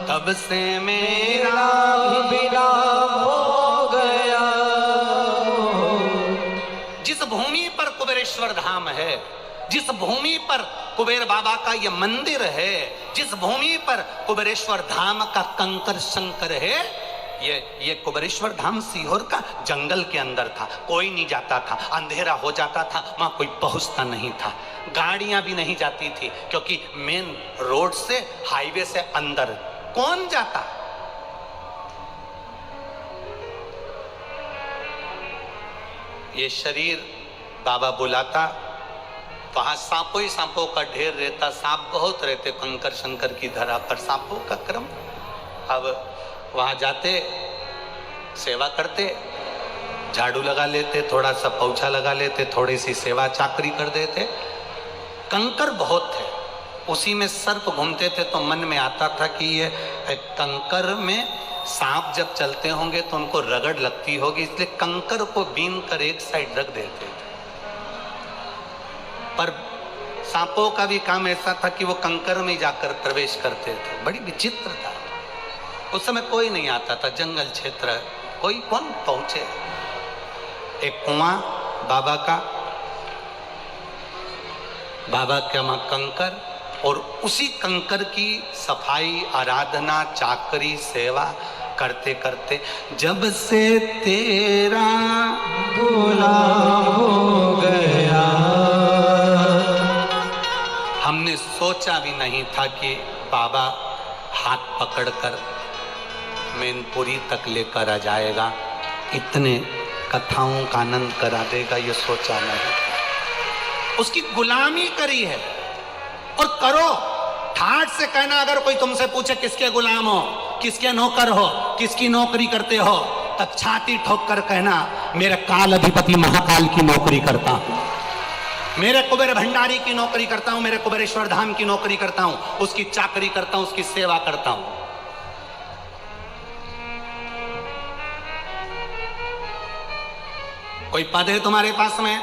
तब से मेरा भी लाभ हो गया। जिस भूमि पर कुबेरेश्वर धाम है, जिस भूमि पर कुबेर बाबा का यह मंदिर है, जिस भूमि पर कुबेरेश्वर धाम का कंकर शंकर है, ये कुबेरेश्वर धाम सीहोर का जंगल के अंदर था। कोई नहीं जाता था, अंधेरा हो जाता था, वहां कोई पहुंचता नहीं था, गाड़ियां भी नहीं जाती थी, क्योंकि मेन रोड से, हाईवे से अंदर कौन जाता। ये शरीर बाबा बुलाता, वहां सांपों ही सांपों का ढेर रहता। सांप बहुत रहते कंकर शंकर की धरा पर, सांपों का क्रम। अब वहां जाते, सेवा करते, झाड़ू लगा लेते, थोड़ा सा पोछा लगा लेते, थोड़ी सी सेवा चाकरी कर देते। कंकर बहुत थे, उसी में सर्प घूमते थे, तो मन में आता था कि ये कंकर में सांप जब चलते होंगे तो उनको रगड़ लगती होगी, इसलिए कंकर को बीन कर एक साइड रख देते थे। पर सांपों का भी काम ऐसा था कि वो कंकर में जाकर प्रवेश करते थे। बड़ी विचित्र था। उस समय कोई नहीं आता था, जंगल क्षेत्र, कोई कौन पहुंचे। एक कुआं बाबा का वहां कंकर, और उसी कंकर की सफाई, आराधना, चाकरी, सेवा करते करते जब से तेरा गुलाम हो गया, हमने सोचा भी नहीं था कि बाबा हाथ पकड़कर मैनपुरी तक लेकर आ जाएगा, इतने कथाओं का आनंद करा देगा, ये सोचा नहीं। उसकी गुलामी करी है। और करो, ठाठ से कहना, अगर कोई तुमसे पूछे किसके गुलाम हो, किसके नौकर हो, किसकी नौकरी करते हो, तब छाती ठोक कर कहना मेरे काल अधिपति महाकाल की नौकरी करता हूं, मेरे कुबेर भंडारी की नौकरी करता हूं, मेरे कुबेरेश्वर धाम की नौकरी करता हूं, उसकी चाकरी करता हूं, उसकी सेवा करता हूं। कोई पद है तुम्हारे पास में?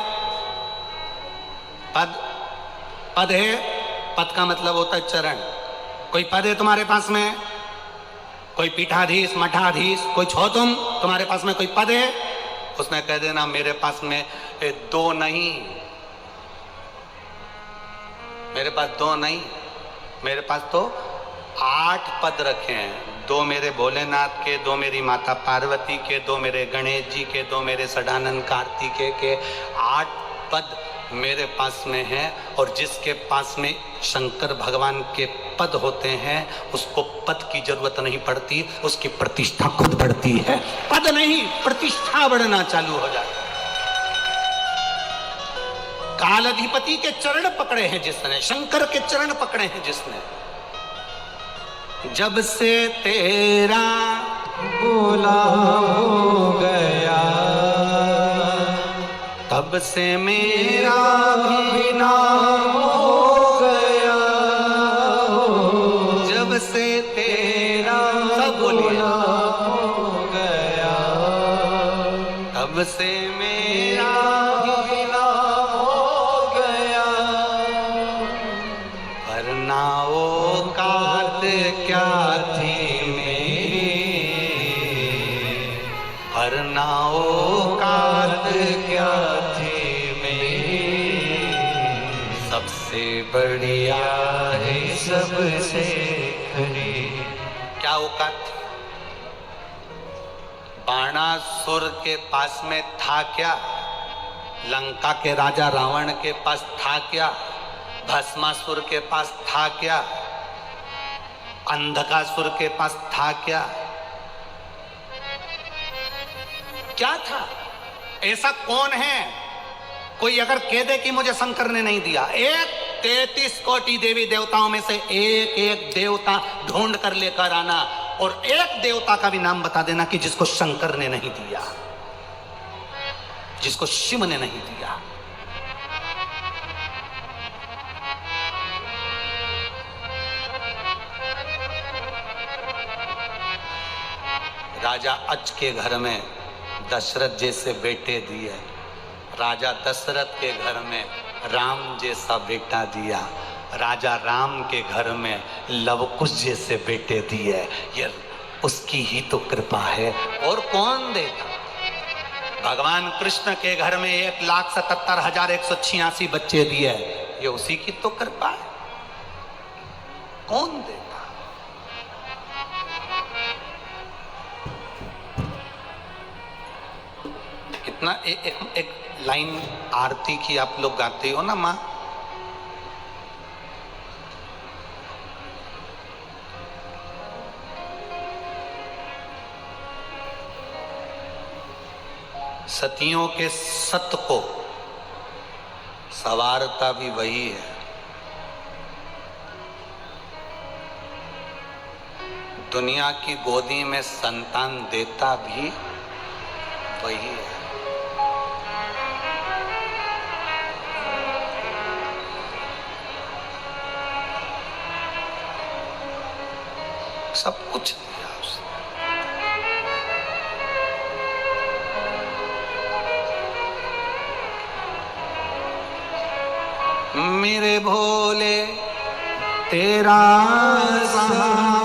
पद है, पद का मतलब होता है चरण। कोई पद है तुम्हारे पास में? कोई पीठाधीश, मठाधीश, कोई छो तुम, तुम्हारे पास में कोई पद है? उसने कह देना मेरे पास में 2 नहीं, मेरे पास 2 नहीं, मेरे पास तो 8 पद रखे हैं। 2 मेरे भोलेनाथ के, 2 मेरी माता पार्वती के, 2 मेरे गणेश जी के, 2 मेरे सदानंद कार्तिकेय के, 8 पद मेरे पास में है। और जिसके पास में शंकर भगवान के पद होते हैं उसको पद की जरूरत नहीं पड़ती, उसकी प्रतिष्ठा खुद बढ़ती है। पद नहीं, प्रतिष्ठा बढ़ना चालू हो जाती। कालाधिपति के चरण पकड़े हैं जिसने, शंकर के चरण पकड़े हैं जिसने। जब से तेरा बोला हो गया, तब से मेरा भी नाम हो गया, जब से तेरा, सब बोलिए, हो गया, तब से मेरा भी नाम हो गया। वरना औकात क्या थी मेरी, वरना औकात क्या थी मेरी, सबसे बढ़िया है सबसे खरी। क्या औकात थी? बाणासुर के पास में था क्या? लंका के राजा रावण के पास था क्या? भस्मासुर के पास था क्या? अंधकासुर के पास था क्या? क्या था? ऐसा कौन है? कोई अगर कह दे कि मुझे शंकर ने नहीं दिया, एक 33 कोटि देवी देवताओं में से एक एक देवता ढूंढ कर लेकर आना, और एक देवता का भी नाम बता देना कि जिसको शंकर ने नहीं दिया, जिसको शिव ने नहीं दिया। राजा अच के घर में दशरथ जैसे बेटे दिए, राजा दशरथ के घर में राम जैसा बेटा दिया, राजा राम के घर में लवकुश जैसे बेटे दिए। ये उसकी ही तो कृपा है, और कौन देगा? भगवान कृष्ण के घर में 1,77,186 बच्चे दिए, ये उसी की तो कृपा है, कौन देगा? कितना एक लाइन आरती की आप लोग गाते हो ना माँ, सतियों के सत को सवारता भी वही है, दुनिया की गोदी में संतान देता भी वही है। सब कुछ दिया उसने। मेरे भोले तेरा सहारा